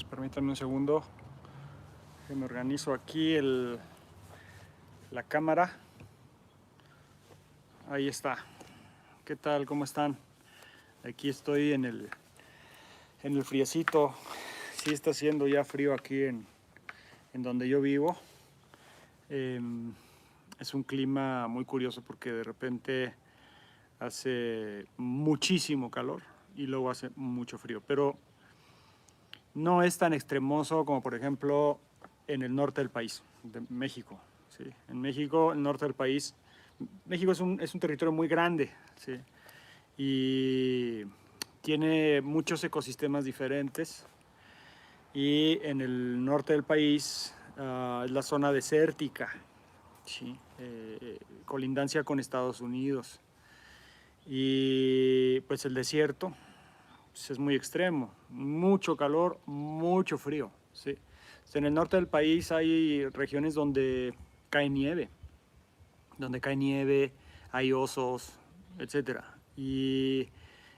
Permítanme un segundo. Que me organizo aquí la cámara. Ahí está. ¿Qué tal? ¿Cómo están? Aquí estoy en el friecito. Sí está haciendo ya frío aquí en donde yo vivo. Es un clima muy curioso porque de repente hace muchísimo calor y luego hace mucho frío. Pero no es tan extremoso como, por ejemplo, en el norte del país, de México. ¿Sí? En México, el norte del país, México es un territorio muy grande, ¿sí? Y tiene muchos ecosistemas diferentes. Y en el norte del país es la zona desértica, ¿sí? Colindancia con Estados Unidos. Y pues el desierto pues, es muy extremo, mucho calor, mucho frío, ¿sí? En el norte del país hay regiones donde cae nieve, hay osos, etcétera. Y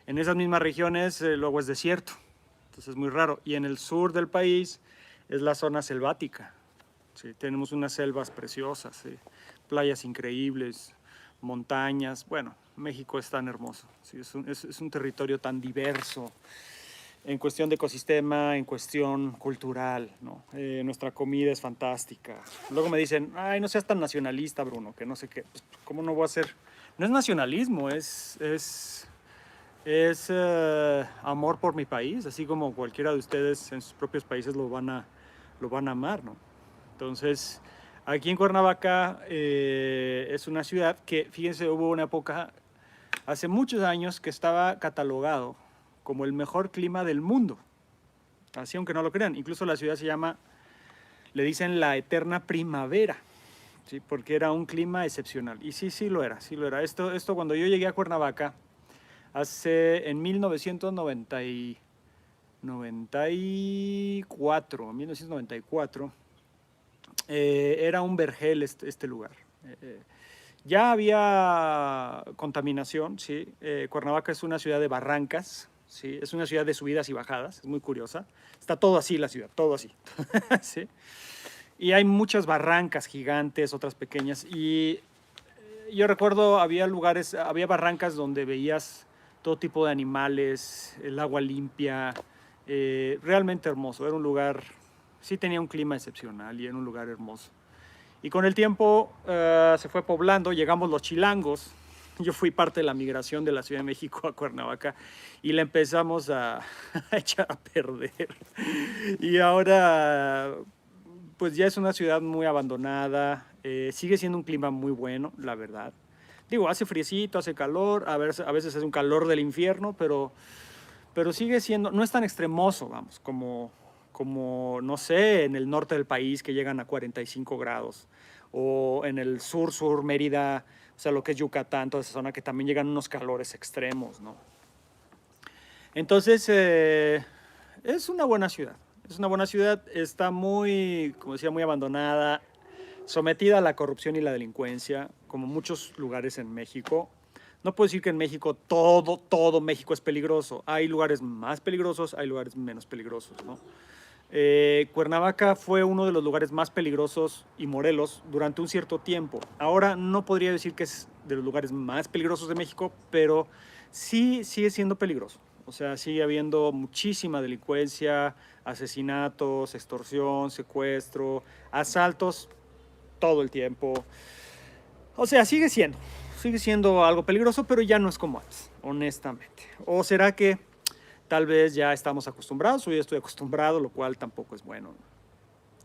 en esas mismas regiones luego es desierto, entonces es muy raro. Y en el sur del país es la zona selvática, ¿sí? Tenemos unas selvas preciosas, ¿sí? Playas increíbles, montañas. Bueno, México es tan hermoso, ¿sí? Es un territorio tan diverso en cuestión de ecosistema, en cuestión cultural, ¿no? Nuestra comida es fantástica. Luego me dicen, ay, no seas tan nacionalista, Bruno, que no sé qué. Pues, ¿cómo no voy a ser? No es nacionalismo, es amor por mi país, así como cualquiera de ustedes en sus propios países lo van a amar, ¿no? Entonces, aquí en Cuernavaca es una ciudad que, fíjense, hubo una época, hace muchos años, que estaba catalogado como el mejor clima del mundo. Así, aunque no lo crean. Incluso la ciudad se llama, le dicen la eterna primavera, ¿sí? Porque era un clima excepcional. Y sí, sí lo era, sí lo era. Esto cuando yo llegué a Cuernavaca, en 1994, era un vergel este lugar. Ya había contaminación, ¿sí? Cuernavaca es una ciudad de barrancas, ¿sí? Es una ciudad de subidas y bajadas, es muy curiosa. Está todo así la ciudad, todo así. ¿Sí? Y hay muchas barrancas gigantes, otras pequeñas. Y yo recuerdo, había barrancas donde veías todo tipo de animales, el agua limpia, realmente hermoso. Era un lugar, sí tenía un clima excepcional y era un lugar hermoso. Y con el tiempo se fue poblando, llegamos los chilangos. Yo fui parte de la migración de la Ciudad de México a Cuernavaca y la empezamos a echar a perder. Y ahora, pues ya es una ciudad muy abandonada, sigue siendo un clima muy bueno, la verdad. Digo, hace friecito, hace calor, a veces es un calor del infierno, pero sigue siendo, no es tan extremoso, vamos, como, no sé, en el norte del país que llegan a 45 grados, o en el sur, Mérida, o sea, lo que es Yucatán, toda esa zona que también llegan unos calores extremos, ¿no? Entonces, es una buena ciudad, está muy, como decía, muy abandonada, sometida a la corrupción y la delincuencia, como muchos lugares en México. No puedo decir que en México todo México es peligroso. Hay lugares más peligrosos, hay lugares menos peligrosos, ¿no? Cuernavaca fue uno de los lugares más peligrosos y Morelos durante un cierto tiempo. Ahora no podría decir que es de los lugares más peligrosos de México, pero sí sigue siendo peligroso. O sea, sigue habiendo muchísima delincuencia, asesinatos, extorsión, secuestro, asaltos todo el tiempo. O sea, sigue siendo algo peligroso, pero ya no es como antes, honestamente. ¿O será que tal vez ya estamos acostumbrados o ya estoy acostumbrado, lo cual tampoco es bueno?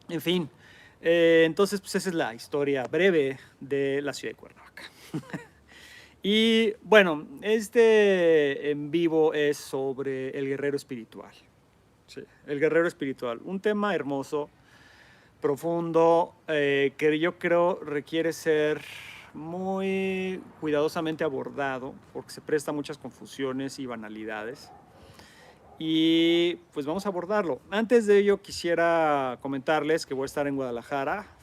En fin, entonces pues esa es la historia breve de la ciudad de Cuernavaca. Y bueno, este en vivo es sobre el guerrero espiritual. Sí, el guerrero espiritual, un tema hermoso, profundo, que yo creo requiere ser muy cuidadosamente abordado porque se presta a muchas confusiones y banalidades. Y pues vamos a abordarlo. Antes de ello quisiera comentarles que voy a estar en Guadalajara,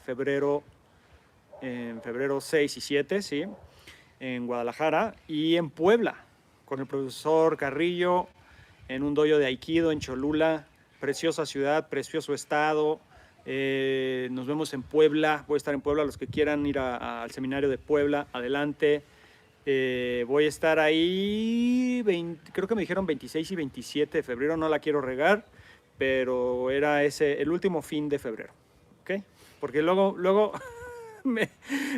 en febrero 6 y 7, ¿sí? En Guadalajara y en Puebla, con el profesor Carrillo, en un dojo de Aikido en Cholula, preciosa ciudad, precioso estado. Nos vemos en Puebla, voy a estar en Puebla, los que quieran ir al seminario de Puebla, adelante. Voy a estar ahí, creo que me dijeron 26 y 27 de febrero, no la quiero regar, pero era el último fin de febrero, ¿ok? Porque luego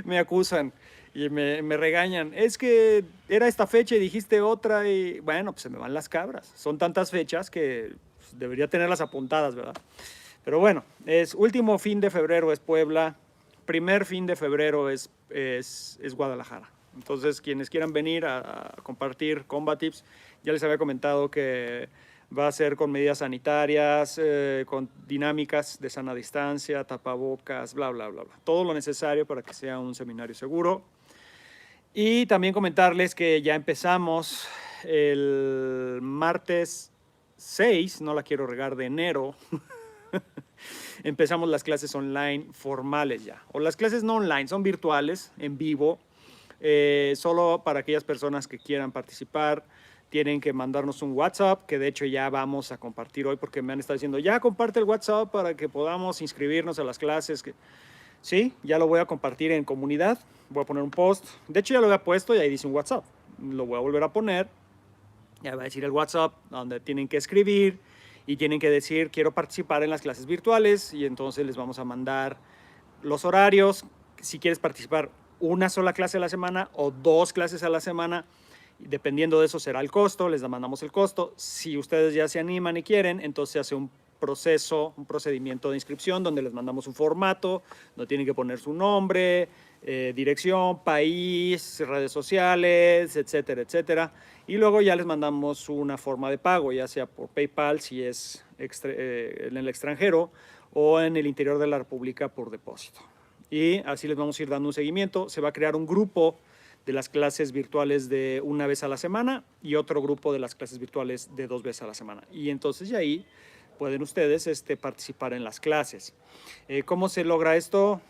me acusan y me regañan. Es que era esta fecha y dijiste otra y bueno, pues se me van las cabras. Son tantas fechas que pues, debería tenerlas apuntadas, ¿verdad? Pero bueno, es último fin de febrero es Puebla, primer fin de febrero es Guadalajara. Entonces, quienes quieran venir a compartir Combatives, ya les había comentado que va a ser con medidas sanitarias, con dinámicas de sana distancia, tapabocas, bla, bla, bla, bla. Todo lo necesario para que sea un seminario seguro. Y también comentarles que ya empezamos el martes 6, no la quiero regar, de enero. Empezamos las clases online formales ya. O las clases no online, son virtuales, en vivo. Solo para aquellas personas que quieran participar. Tienen que mandarnos un WhatsApp, que de hecho ya vamos a compartir hoy porque me han estado diciendo, ya comparte el WhatsApp para que podamos inscribirnos a las clases. Sí, ya lo voy a compartir en comunidad, voy a poner un post. De hecho ya lo había puesto y ahí dice un WhatsApp. Lo voy a volver a poner. Ya va a decir el WhatsApp donde tienen que escribir y tienen que decir quiero participar en las clases virtuales y entonces les vamos a mandar los horarios. Si quieres participar una sola clase a la semana o 2 clases a la semana, dependiendo de eso será el costo, les mandamos el costo. Si ustedes ya se animan y quieren, entonces se hace un procedimiento de inscripción donde les mandamos un formato, donde tienen que poner su nombre, dirección, país, redes sociales, etcétera, etcétera. Y luego ya les mandamos una forma de pago, ya sea por PayPal si es en el extranjero o en el interior de la República por depósito. Y así les vamos a ir dando un seguimiento. Se va a crear un grupo de las clases virtuales de una vez a la semana y otro grupo de las clases virtuales de 2 veces a la semana. Y entonces ya ahí pueden ustedes participar en las clases. ¿Cómo se logra esto?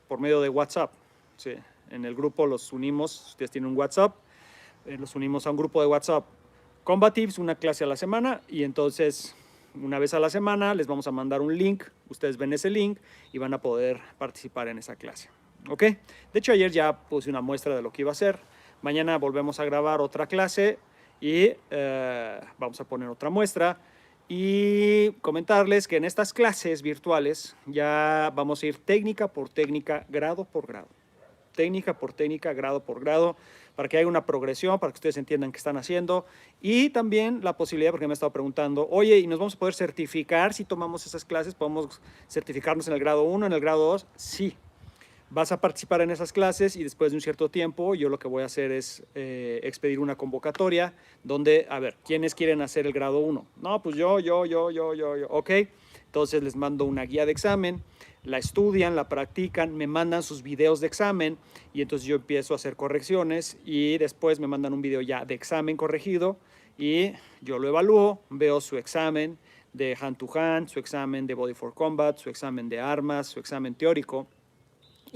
Por medio de WhatsApp. Sí, en el grupo los unimos, ustedes tienen un WhatsApp, los unimos a un grupo de WhatsApp. Combatives, una clase a la semana y entonces una vez a la semana les vamos a mandar un link, ustedes ven ese link y van a poder participar en esa clase. ¿Ok? De hecho, ayer ya puse una muestra de lo que iba a hacer. Mañana volvemos a grabar otra clase y vamos a poner otra muestra. Y comentarles que en estas clases virtuales ya vamos a ir técnica por técnica, grado por grado. Técnica por técnica, grado por grado, para que haya una progresión, para que ustedes entiendan qué están haciendo. Y también la posibilidad, porque me han estado preguntando, oye, ¿y nos vamos a poder certificar si tomamos esas clases? ¿Podemos certificarnos en el grado 1, en el grado 2? Sí. Vas a participar en esas clases y después de un cierto tiempo yo lo que voy a hacer es expedir una convocatoria donde, a ver, ¿quiénes quieren hacer el grado 1? No, pues yo, ok. Entonces les mando una guía de examen, la estudian, la practican, me mandan sus videos de examen y entonces yo empiezo a hacer correcciones y después me mandan un video ya de examen corregido y yo lo evalúo, veo su examen de hand to hand, su examen de body for combat, su examen de armas, su examen teórico.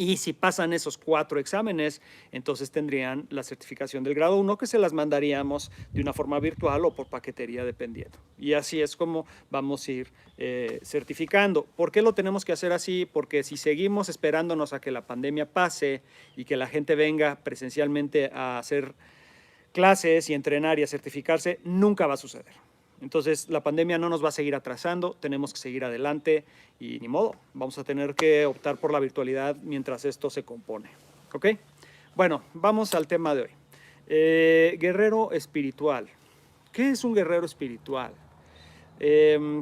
Y si pasan esos 4 exámenes, entonces tendrían la certificación del grado 1 que se las mandaríamos de una forma virtual o por paquetería dependiendo. Y así es como vamos a ir certificando. ¿Por qué lo tenemos que hacer así? Porque si seguimos esperándonos a que la pandemia pase y que la gente venga presencialmente a hacer clases y entrenar y a certificarse, nunca va a suceder. Entonces la pandemia no nos va a seguir atrasando, tenemos que seguir adelante y ni modo, vamos a tener que optar por la virtualidad mientras esto se compone. ¿Ok? Bueno, vamos al tema de hoy. Guerrero espiritual. ¿Qué es un guerrero espiritual?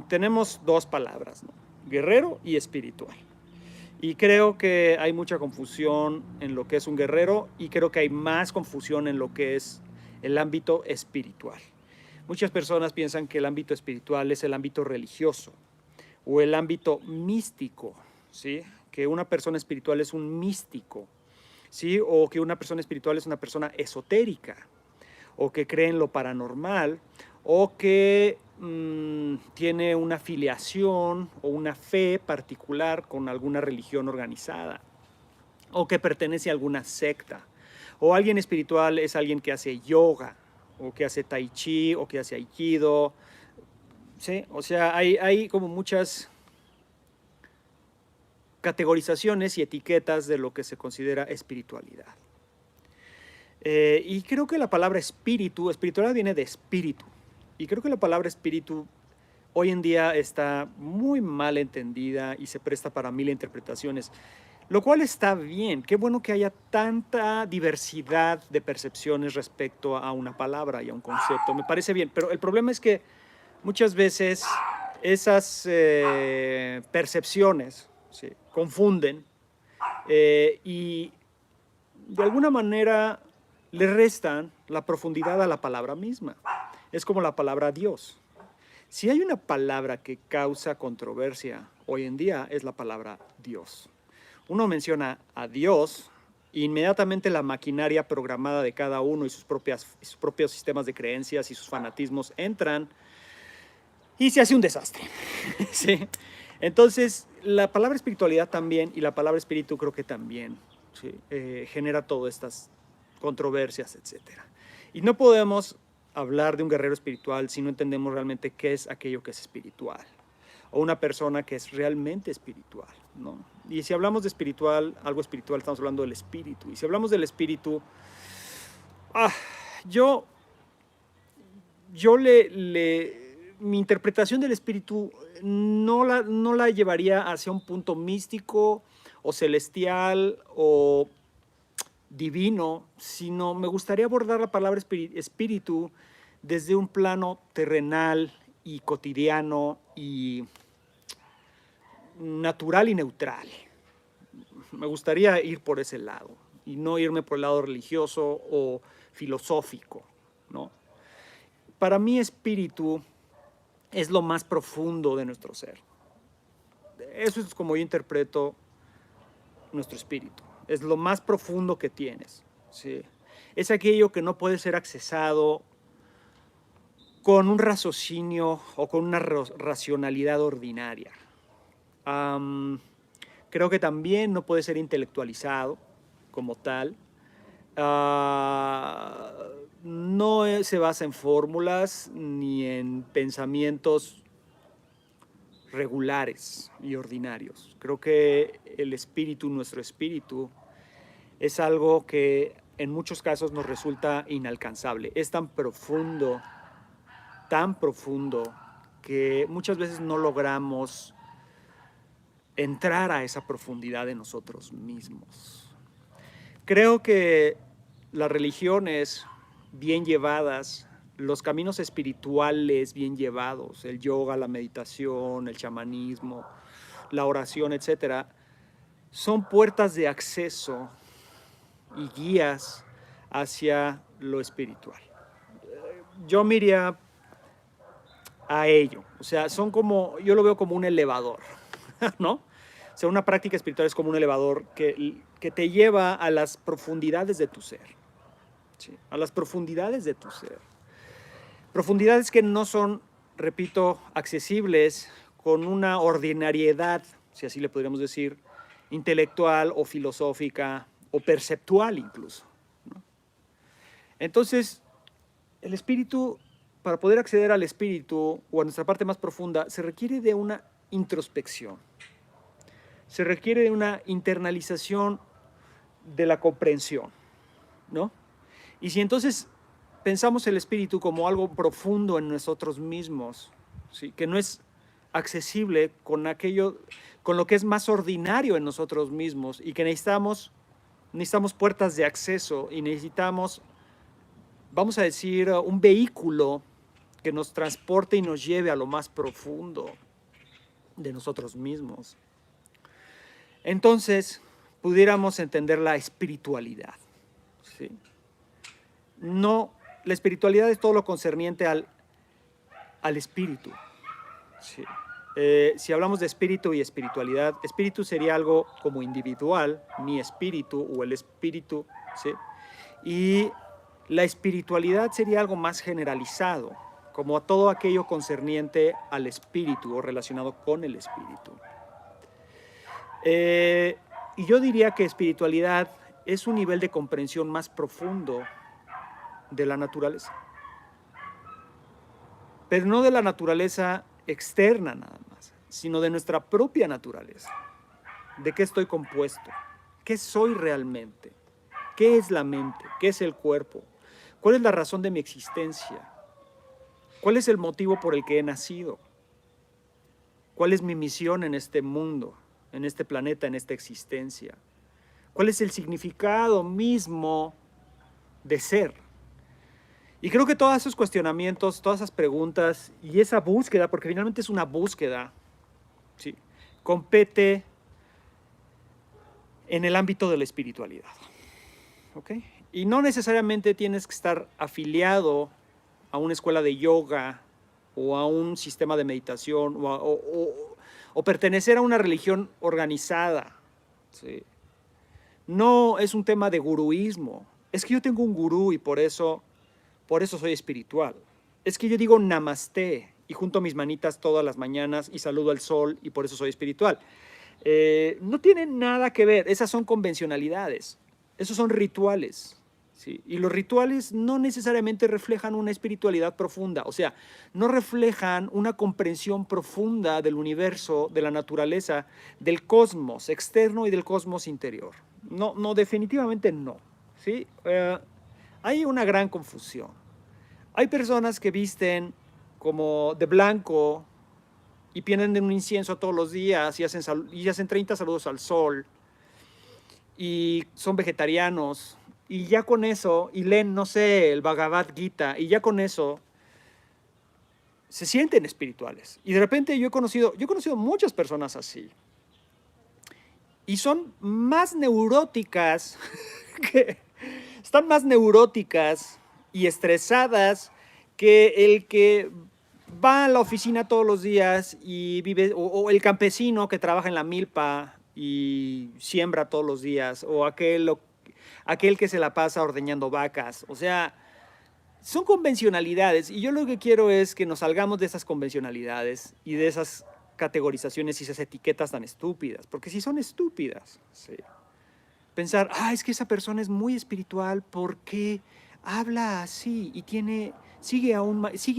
Tenemos 2 palabras, ¿no? Guerrero y espiritual. Y creo que hay mucha confusión en lo que es un guerrero y creo que hay más confusión en lo que es el ámbito espiritual. Muchas personas piensan que el ámbito espiritual es el ámbito religioso o el ámbito místico, ¿sí? Que una persona espiritual es un místico, ¿sí? O que una persona espiritual es una persona esotérica, o que cree en lo paranormal, o que tiene una filiación o una fe particular con alguna religión organizada, o que pertenece a alguna secta. O alguien espiritual es alguien que hace yoga, o que hace tai chi, o que hace aikido, Sí, o sea, hay como muchas categorizaciones y etiquetas de lo que se considera espiritualidad. Y creo que la palabra espíritu, espiritualidad viene de espíritu. Y creo que la palabra espíritu hoy en día está muy mal entendida y se presta para mil interpretaciones, lo cual está bien. Qué bueno que haya tanta diversidad de percepciones respecto a una palabra y a un concepto. Me parece bien, pero el problema es que muchas veces esas percepciones, ¿sí?, confunden y de alguna manera le restan la profundidad a la palabra misma. Es como la palabra Dios. Si hay una palabra que causa controversia hoy en día, es la palabra Dios. Uno menciona a Dios, inmediatamente la maquinaria programada de cada uno y sus propios sistemas de creencias y sus fanatismos entran y se hace un desastre. ¿Sí? Entonces, la palabra espiritualidad también y la palabra espíritu creo que también, ¿sí?, genera todas estas controversias, etcétera. Y no podemos hablar de un guerrero espiritual si no entendemos realmente qué es aquello que es espiritual, o una persona que es realmente espiritual, ¿no? Y si hablamos de espiritual, algo espiritual, estamos hablando del espíritu. Y si hablamos del espíritu, ah, yo, mi interpretación del espíritu no la llevaría hacia un punto místico o celestial o divino, sino me gustaría abordar la palabra espíritu desde un plano terrenal y cotidiano y natural y neutral. Me gustaría ir por ese lado y no irme por el lado religioso o filosófico, ¿no? Para mí espíritu es lo más profundo de nuestro ser. Eso es como yo interpreto nuestro espíritu. Es lo más profundo que tienes, ¿sí? Es aquello que no puede ser accesado con un raciocinio o con una racionalidad ordinaria. Creo que también no puede ser intelectualizado como tal. No se basa en fórmulas ni en pensamientos regulares y ordinarios. Creo que el espíritu, nuestro espíritu, es algo que en muchos casos nos resulta inalcanzable. Es tan profundo, que muchas veces no logramos entrar a esa profundidad de nosotros mismos. Creo que las religiones bien llevadas, los caminos espirituales bien llevados, el yoga, la meditación, el chamanismo, la oración, etcétera, son puertas de acceso y guías hacia lo espiritual. Yo me iría a ello. O sea, son como, yo lo veo como un elevador, ¿no? O sea, una práctica espiritual es como un elevador que te lleva a las profundidades de tu ser. ¿Sí? A las profundidades de tu ser. Profundidades que no son, repito, accesibles con una ordinariedad, si así le podríamos decir, intelectual o filosófica o perceptual incluso, ¿no? Entonces, el espíritu, para poder acceder al espíritu o a nuestra parte más profunda, se requiere de una introspección, se requiere de una internalización de la comprensión, ¿no? Y si entonces pensamos el espíritu como algo profundo en nosotros mismos, ¿sí?, que no es accesible con aquello, con lo que es más ordinario en nosotros mismos y que necesitamos puertas de acceso y necesitamos, vamos a decir, un vehículo que nos transporte y nos lleve a lo más profundo de nosotros mismos. Entonces, pudiéramos entender la espiritualidad, ¿sí? No, la espiritualidad es todo lo concerniente al espíritu, ¿sí? Si hablamos de espíritu y espiritualidad, espíritu sería algo como individual, mi espíritu o el espíritu, ¿sí? Y la espiritualidad sería algo más generalizado, como a todo aquello concerniente al espíritu o relacionado con el espíritu. Y yo diría que espiritualidad es un nivel de comprensión más profundo de la naturaleza. pero no de la naturaleza externa nada más, sino de nuestra propia naturaleza. ¿De qué estoy compuesto? ¿Qué soy realmente? ¿Qué es la mente? ¿Qué es el cuerpo? ¿Cuál es la razón de mi existencia? ¿Cuál es el motivo por el que he nacido? ¿Cuál es mi misión en este mundo, en este planeta, en esta existencia? ¿Cuál es el significado mismo de ser? Y creo que todos esos cuestionamientos, todas esas preguntas y esa búsqueda, porque finalmente es una búsqueda, ¿sí?, compete en el ámbito de la espiritualidad. ¿Ok? Y no necesariamente tienes que estar afiliado a una escuela de yoga o a un sistema de meditación o pertenecer a una religión organizada. ¿Sí? No es un tema de guruismo. Es que yo tengo un gurú y por eso soy espiritual. Es que yo digo namaste y junto mis manitas todas las mañanas y saludo al sol y por eso soy espiritual. No tienen nada que ver, esas son convencionalidades, esos son rituales, ¿sí? Y los rituales no necesariamente reflejan una espiritualidad profunda, o sea, no reflejan una comprensión profunda del universo, de la naturaleza, del cosmos externo y del cosmos interior. No, definitivamente no, ¿sí? Hay una gran confusión. Hay personas que visten como de blanco y prenden un incienso todos los días y hacen 30 saludos al sol y son vegetarianos y ya con eso, y leen, no sé, el Bhagavad Gita, y ya con eso se sienten espirituales. Y de repente yo he conocido muchas personas así. Y son más neuróticas, están más neuróticas y estresadas que el que va a la oficina todos los días y vive, o el campesino que trabaja en la milpa y siembra todos los días, o aquel que se la pasa ordeñando vacas. O sea, son convencionalidades y yo lo que quiero es que nos salgamos de esas convencionalidades y de esas categorizaciones y esas etiquetas tan estúpidas, porque sí son estúpidas. Sí. Pensar, es que esa persona es muy espiritual porque habla así y sigue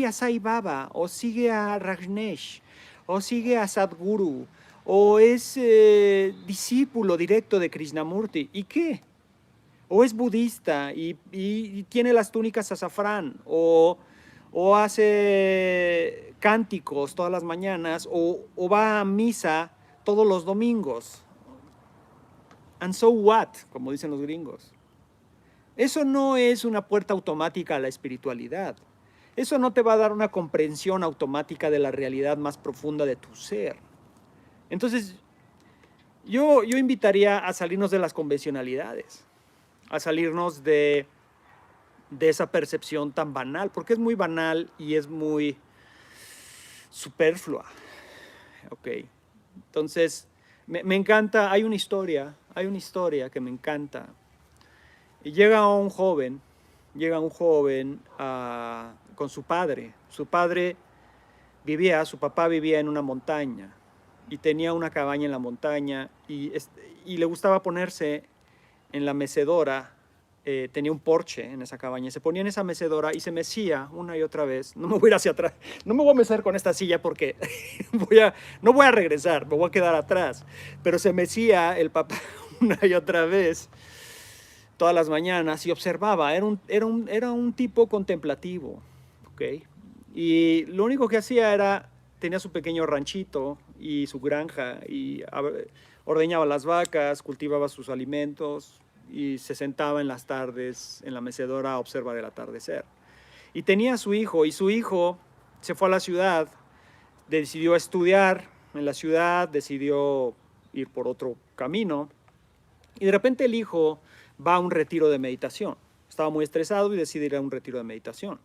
a Sai Baba, o sigue a Rajneesh, o sigue a Sadhguru, o es discípulo directo de Krishnamurti. ¿Y qué? O es budista y tiene las túnicas azafrán, o hace cánticos todas las mañanas, o va a misa todos los domingos. And so what, como dicen los gringos. Eso no es una puerta automática a la espiritualidad. Eso no te va a dar una comprensión automática de la realidad más profunda de tu ser. Entonces, yo invitaría a salirnos de las convencionalidades, a salirnos de esa percepción tan banal, porque es muy banal y es muy superflua. Ok, entonces, me encanta, hay una historia que me encanta. Y llega un joven con su padre. Su papá vivía en una montaña y tenía una cabaña en la montaña y le gustaba ponerse en la mecedora. Tenía un porche en esa cabaña, se ponía en esa mecedora y se mecía una y otra vez. No me voy a ir hacia atrás, no me voy a mecer con esta silla porque no voy a regresar, me voy a quedar atrás. Pero se mecía el papá una y otra vez, todas las mañanas, y observaba. Era un tipo contemplativo, ¿ok? Y lo único que hacía tenía su pequeño ranchito y su granja, y ordeñaba las vacas, cultivaba sus alimentos, y se sentaba en las tardes en la mecedora a observar el atardecer. Y tenía a su hijo, y su hijo se fue a la ciudad, decidió estudiar en la ciudad, decidió ir por otro camino, y de repente el hijo va a un retiro de meditación. Estaba muy estresado y decide ir a un retiro de meditación.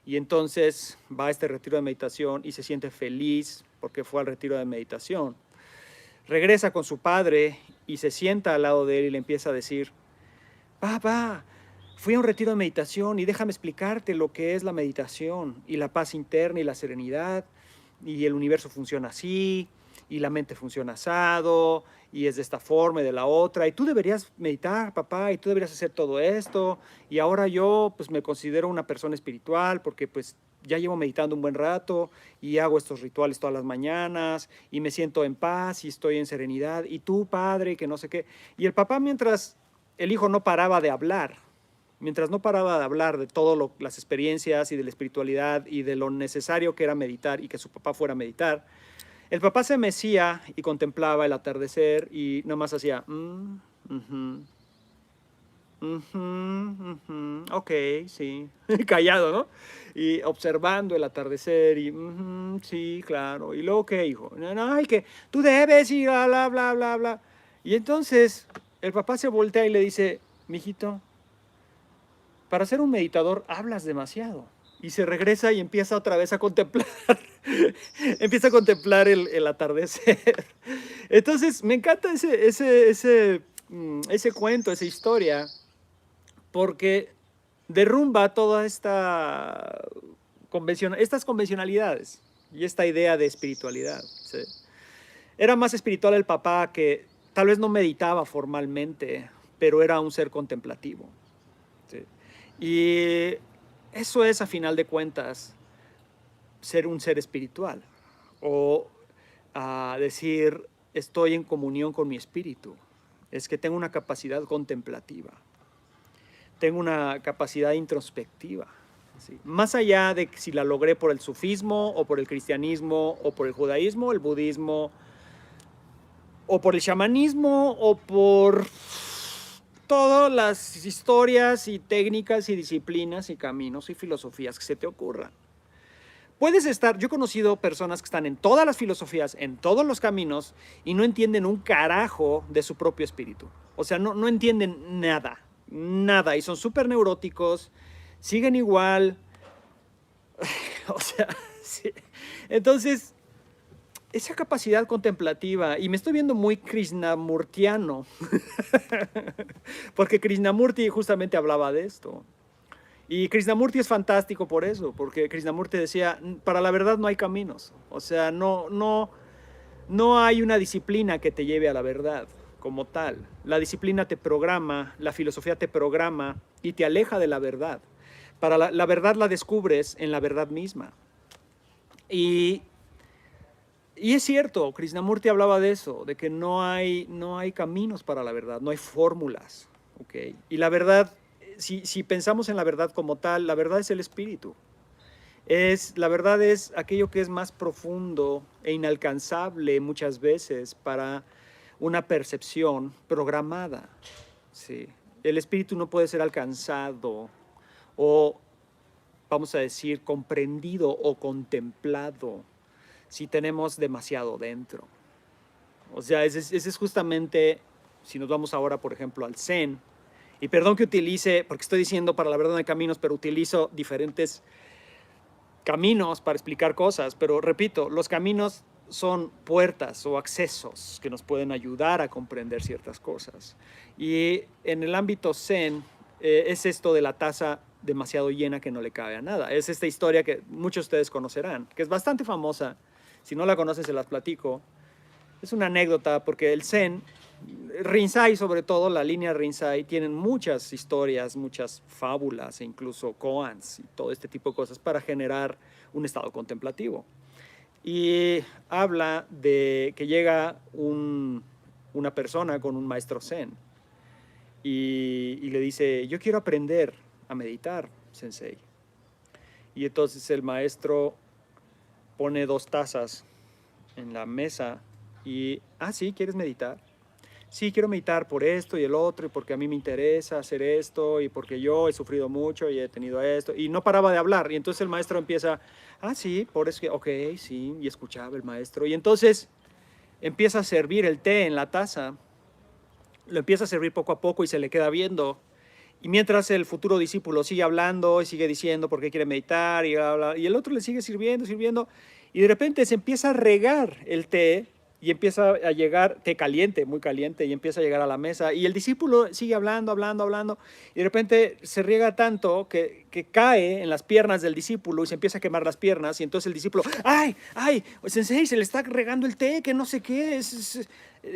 Y entonces va a este retiro de meditación y se siente feliz porque fue al retiro de meditación. Regresa con su padre y se sienta al lado de él y le empieza a decir: papá, fui a un retiro de meditación y déjame explicarte lo que es la meditación y la paz interna y la serenidad, y el universo funciona así, y la mente funciona asado, y es de esta forma y de la otra, y tú deberías meditar, papá, y tú deberías hacer todo esto, y ahora yo pues me considero una persona espiritual porque pues ya llevo meditando un buen rato y hago estos rituales todas las mañanas y me siento en paz y estoy en serenidad. Y tú, padre, que no sé qué. Y el papá, mientras el hijo no paraba de hablar, mientras no paraba de hablar de todas las experiencias y de la espiritualidad y de lo necesario que era meditar y que su papá fuera a meditar, el papá se mecía y contemplaba el atardecer y nada más hacía, ok, sí, callado, ¿no? Y observando el atardecer y, sí, claro. ¿Y luego qué, hijo? No, no, ay, que tú debes ir, bla, bla, bla, bla, bla. Y entonces el papá se voltea y le dice, mijito, para ser un meditador hablas demasiado. Y se regresa y empieza otra vez a contemplar, empieza a contemplar el atardecer. Entonces, me encanta ese cuento, esa historia, porque derrumba toda estas convencionalidades y esta idea de espiritualidad. ¿Sí? Era más espiritual el papá, que tal vez no meditaba formalmente, pero era un ser contemplativo. ¿Sí? Y eso es, a final de cuentas, ser un ser espiritual, o decir, estoy en comunión con mi espíritu. Es que tengo una capacidad contemplativa, tengo una capacidad introspectiva. ¿Sí? Más allá de si la logré por el sufismo, o por el cristianismo, o por el judaísmo, el budismo, o por el chamanismo, o por todas las historias y técnicas y disciplinas y caminos y filosofías que se te ocurran. Puedes estar, yo he conocido personas que están en todas las filosofías, en todos los caminos, y no entienden un carajo de su propio espíritu. O sea, no entienden nada, nada, y son súper neuróticos, siguen igual. O sea, sí. Entonces, esa capacidad contemplativa, y me estoy viendo muy krishnamurtiano, porque Krishnamurti justamente hablaba de esto. Y Krishnamurti es fantástico por eso, porque Krishnamurti decía, para la verdad no hay caminos. O sea, no hay una disciplina que te lleve a la verdad como tal. La disciplina te programa, la filosofía te programa y te aleja de la verdad. Para la verdad la descubres en la verdad misma. Y es cierto, Krishnamurti hablaba de eso, de que no hay caminos para la verdad, no hay fórmulas. ¿Okay? Y la verdad, si pensamos en la verdad como tal, la verdad es el espíritu. La verdad es aquello que es más profundo e inalcanzable muchas veces para una percepción programada. ¿Sí? El espíritu no puede ser alcanzado o, vamos a decir, comprendido o contemplado si tenemos demasiado dentro. O sea, ese es justamente, si nos vamos ahora, por ejemplo, al Zen, y perdón que utilice, porque estoy diciendo para la verdad no hay caminos, pero utilizo diferentes caminos para explicar cosas, pero repito, los caminos son puertas o accesos que nos pueden ayudar a comprender ciertas cosas. Y en el ámbito Zen, es esto de la taza demasiado llena que no le cabe a nada. Es esta historia que muchos de ustedes conocerán, que es bastante famosa. Si no la conocen, se las platico. Es una anécdota porque el Zen, Rinzai sobre todo, la línea Rinzai, tienen muchas historias, muchas fábulas e incluso koans y todo este tipo de cosas para generar un estado contemplativo. Y habla de que llega una persona con un maestro Zen y le dice, yo quiero aprender a meditar, sensei. Y entonces el maestro pone 2 tazas en la mesa y, sí, ¿quieres meditar? Sí, quiero meditar por esto y el otro, y porque a mí me interesa hacer esto, y porque yo he sufrido mucho y he tenido esto, y no paraba de hablar, y entonces el maestro empieza, sí, por eso que, ok, sí, y escuchaba el maestro, y entonces empieza a servir el té en la taza, lo empieza a servir poco a poco y se le queda viendo, y mientras el futuro discípulo sigue hablando y sigue diciendo por qué quiere meditar, y el otro le sigue sirviendo, y de repente se empieza a regar el té, y empieza a llegar, té caliente, muy caliente, y empieza a llegar a la mesa, y el discípulo sigue hablando, y de repente se riega tanto que cae en las piernas del discípulo y se empieza a quemar las piernas, y entonces el discípulo, ¡ay, sensei, se le está regando el té, que no sé qué,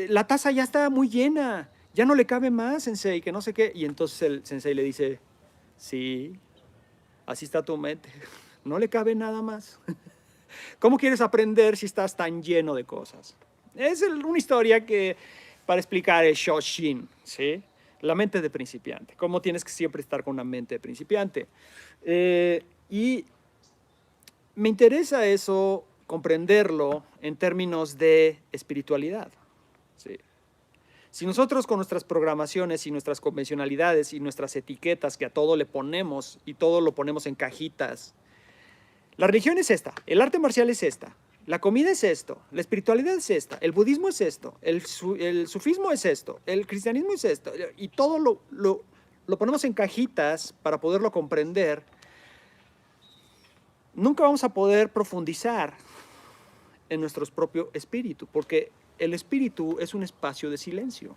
la taza ya está muy llena, ya no le cabe más, sensei, que no sé qué, y entonces el sensei le dice, sí, así está tu mente. No le cabe nada más. ¿Cómo quieres aprender si estás tan lleno de cosas? Es una historia que, para explicar, el Shoshin, ¿sí? La mente de principiante. Cómo tienes que siempre estar con una mente de principiante. Y me interesa eso, comprenderlo en términos de espiritualidad, ¿sí? Si nosotros con nuestras programaciones y nuestras convencionalidades y nuestras etiquetas que a todo le ponemos y todo lo ponemos en cajitas, la religión es esta, el arte marcial es esta, la comida es esto, la espiritualidad es esta, el budismo es esto, el sufismo es esto, el cristianismo es esto, y todo lo ponemos en cajitas para poderlo comprender, nunca vamos a poder profundizar en nuestro propio espíritu, porque el espíritu es un espacio de silencio.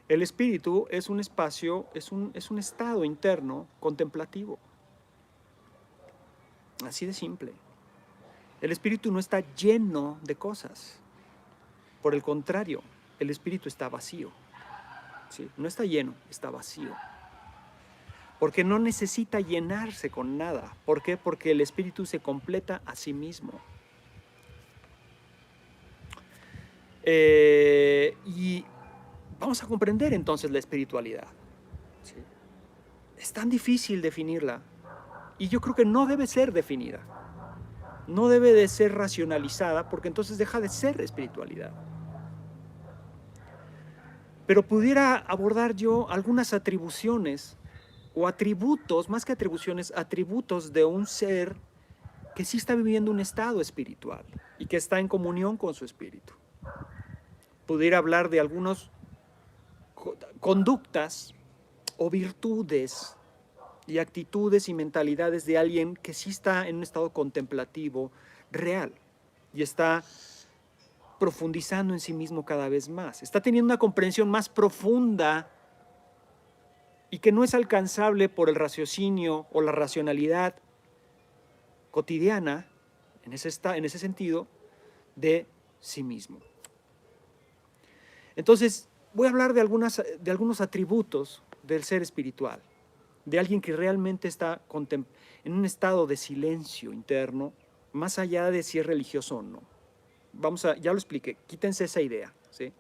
El espíritu es un espacio, es un estado interno contemplativo. Así de simple. El espíritu no está lleno de cosas. Por el contrario, el espíritu está vacío. ¿Sí? No está lleno, está vacío. Porque no necesita llenarse con nada. ¿Por qué? Porque el espíritu se completa a sí mismo. Y vamos a comprender entonces la espiritualidad. ¿Sí? Es tan difícil definirla. Y yo creo que no debe ser definida. No debe de ser racionalizada porque entonces deja de ser espiritualidad. Pero pudiera abordar yo algunas atribuciones o atributos, más que atribuciones, atributos de un ser que sí está viviendo un estado espiritual y que está en comunión con su espíritu. Pudiera hablar de algunas conductas o virtudes y actitudes y mentalidades de alguien que sí está en un estado contemplativo real y está profundizando en sí mismo cada vez más. Está teniendo una comprensión más profunda y que no es alcanzable por el raciocinio o la racionalidad cotidiana, en ese sentido, de sí mismo. Entonces, voy a hablar de algunos atributos del ser espiritual, de alguien que realmente está en un estado de silencio interno, más allá de si es religioso o no. Ya lo expliqué, quítense esa idea, ¿sí?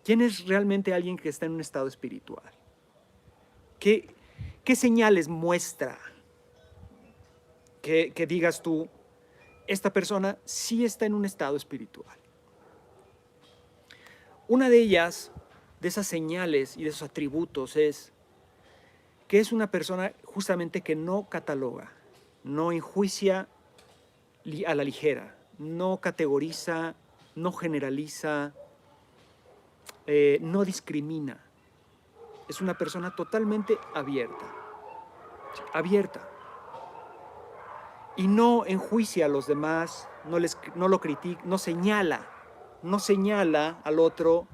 ¿Quién es realmente alguien que está en un estado espiritual? ¿Qué señales muestra que digas tú, esta persona sí está en un estado espiritual? Una de ellas, de esas señales y de esos atributos es que es una persona justamente que no cataloga, no enjuicia a la ligera, no categoriza, no generaliza, no discrimina. Es una persona totalmente abierta, y no enjuicia a los demás, no lo critica, no señala al otro,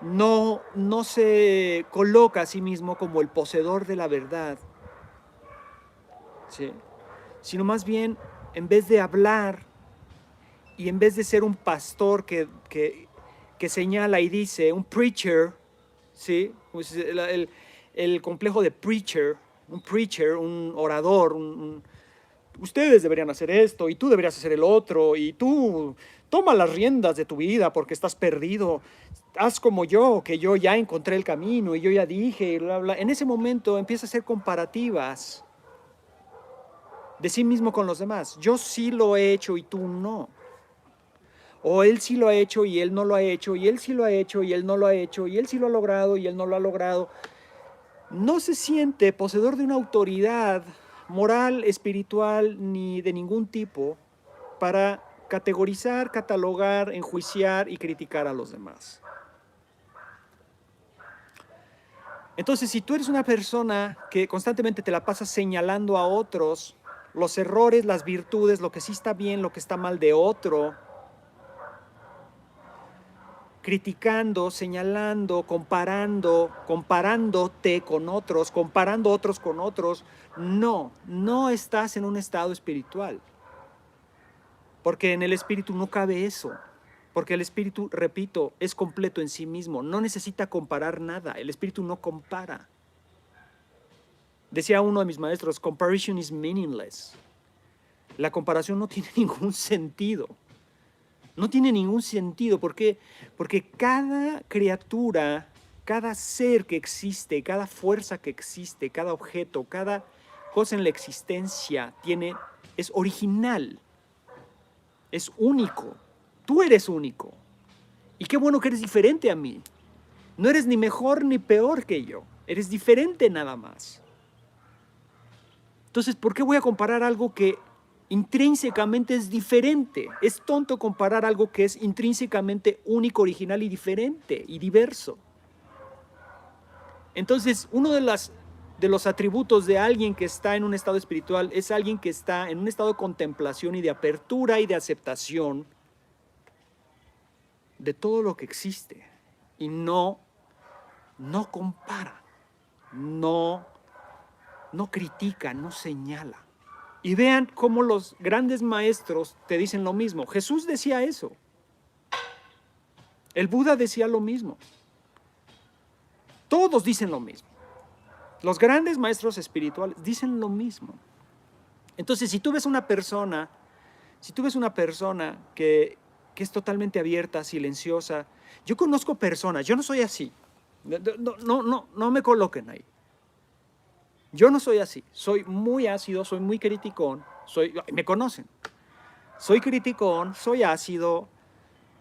no se coloca a sí mismo como el poseedor de la verdad, ¿sí? Sino más bien, en vez de hablar y en vez de ser un pastor que señala y dice, un preacher, ¿sí? Pues el complejo de preacher, un orador, ustedes deberían hacer esto y tú deberías hacer el otro y tú toma las riendas de tu vida porque estás perdido, haz como yo, que yo ya encontré el camino y yo ya dije, bla, bla. En ese momento empieza a hacer comparativas de sí mismo con los demás. Yo sí lo he hecho y tú no. O él sí lo ha hecho y él no lo ha hecho, y él sí lo ha hecho y él no lo ha hecho, y él sí lo ha logrado y él no lo ha logrado. No se siente poseedor de una autoridad moral, espiritual, ni de ningún tipo para categorizar, catalogar, enjuiciar y criticar a los demás. Entonces, si tú eres una persona que constantemente te la pasas señalando a otros los errores, las virtudes, lo que sí está bien, lo que está mal de otro, criticando, señalando, comparándote con otros, comparando otros con otros, no estás en un estado espiritual. Porque en el espíritu no cabe eso. Porque el espíritu, repito, es completo en sí mismo. No necesita comparar nada. El espíritu no compara. Decía uno de mis maestros, comparison is meaningless. La comparación no tiene ningún sentido. No tiene ningún sentido. ¿Por qué? Porque cada criatura, cada ser que existe, cada fuerza que existe, cada objeto, cada cosa en la existencia es original, es único. Tú eres único. Y qué bueno que eres diferente a mí. No eres ni mejor ni peor que yo. Eres diferente nada más. Entonces, ¿por qué voy a comparar algo que intrínsecamente es diferente? Es tonto comparar algo que es intrínsecamente único, original y diferente y diverso. Entonces, uno de los atributos de alguien que está en un estado espiritual es alguien que está en un estado de contemplación y de apertura y de aceptación de todo lo que existe. Y no compara, no critica, no señala. Y vean cómo los grandes maestros te dicen lo mismo. Jesús decía eso. El Buda decía lo mismo. Todos dicen lo mismo. Los grandes maestros espirituales dicen lo mismo. Entonces, si tú ves una persona que es totalmente abierta, silenciosa, yo conozco personas, yo no soy así. No me coloquen ahí. Yo no soy así, soy muy ácido, soy muy criticón, me conocen. Soy criticón, soy ácido,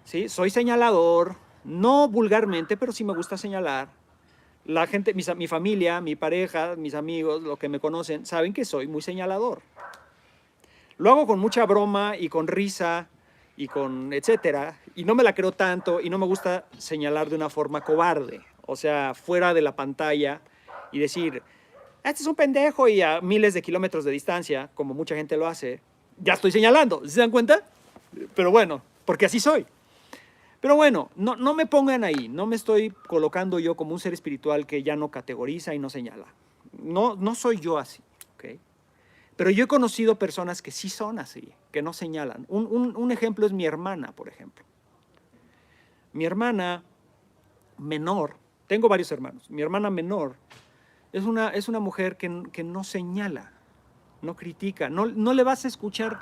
¿sí? Soy señalador, no vulgarmente, pero sí me gusta señalar. La gente, mi familia, mi pareja, mis amigos, los que me conocen, saben que soy muy señalador. Lo hago con mucha broma y con risa y con etcétera, y no me la creo tanto y no me gusta señalar de una forma cobarde, o sea, fuera de la pantalla y decir, este es un pendejo y a miles de kilómetros de distancia, como mucha gente lo hace, ya estoy señalando, ¿se dan cuenta? Pero bueno, porque así soy. Pero bueno, no me pongan ahí, no me estoy colocando yo como un ser espiritual que ya no categoriza y no señala. No soy yo así, ¿ok? Pero yo he conocido personas que sí son así, que no señalan. Un ejemplo es mi hermana, por ejemplo. Mi hermana menor, tengo varios hermanos, mi hermana menor es una mujer que no señala, no critica, no le vas a escuchar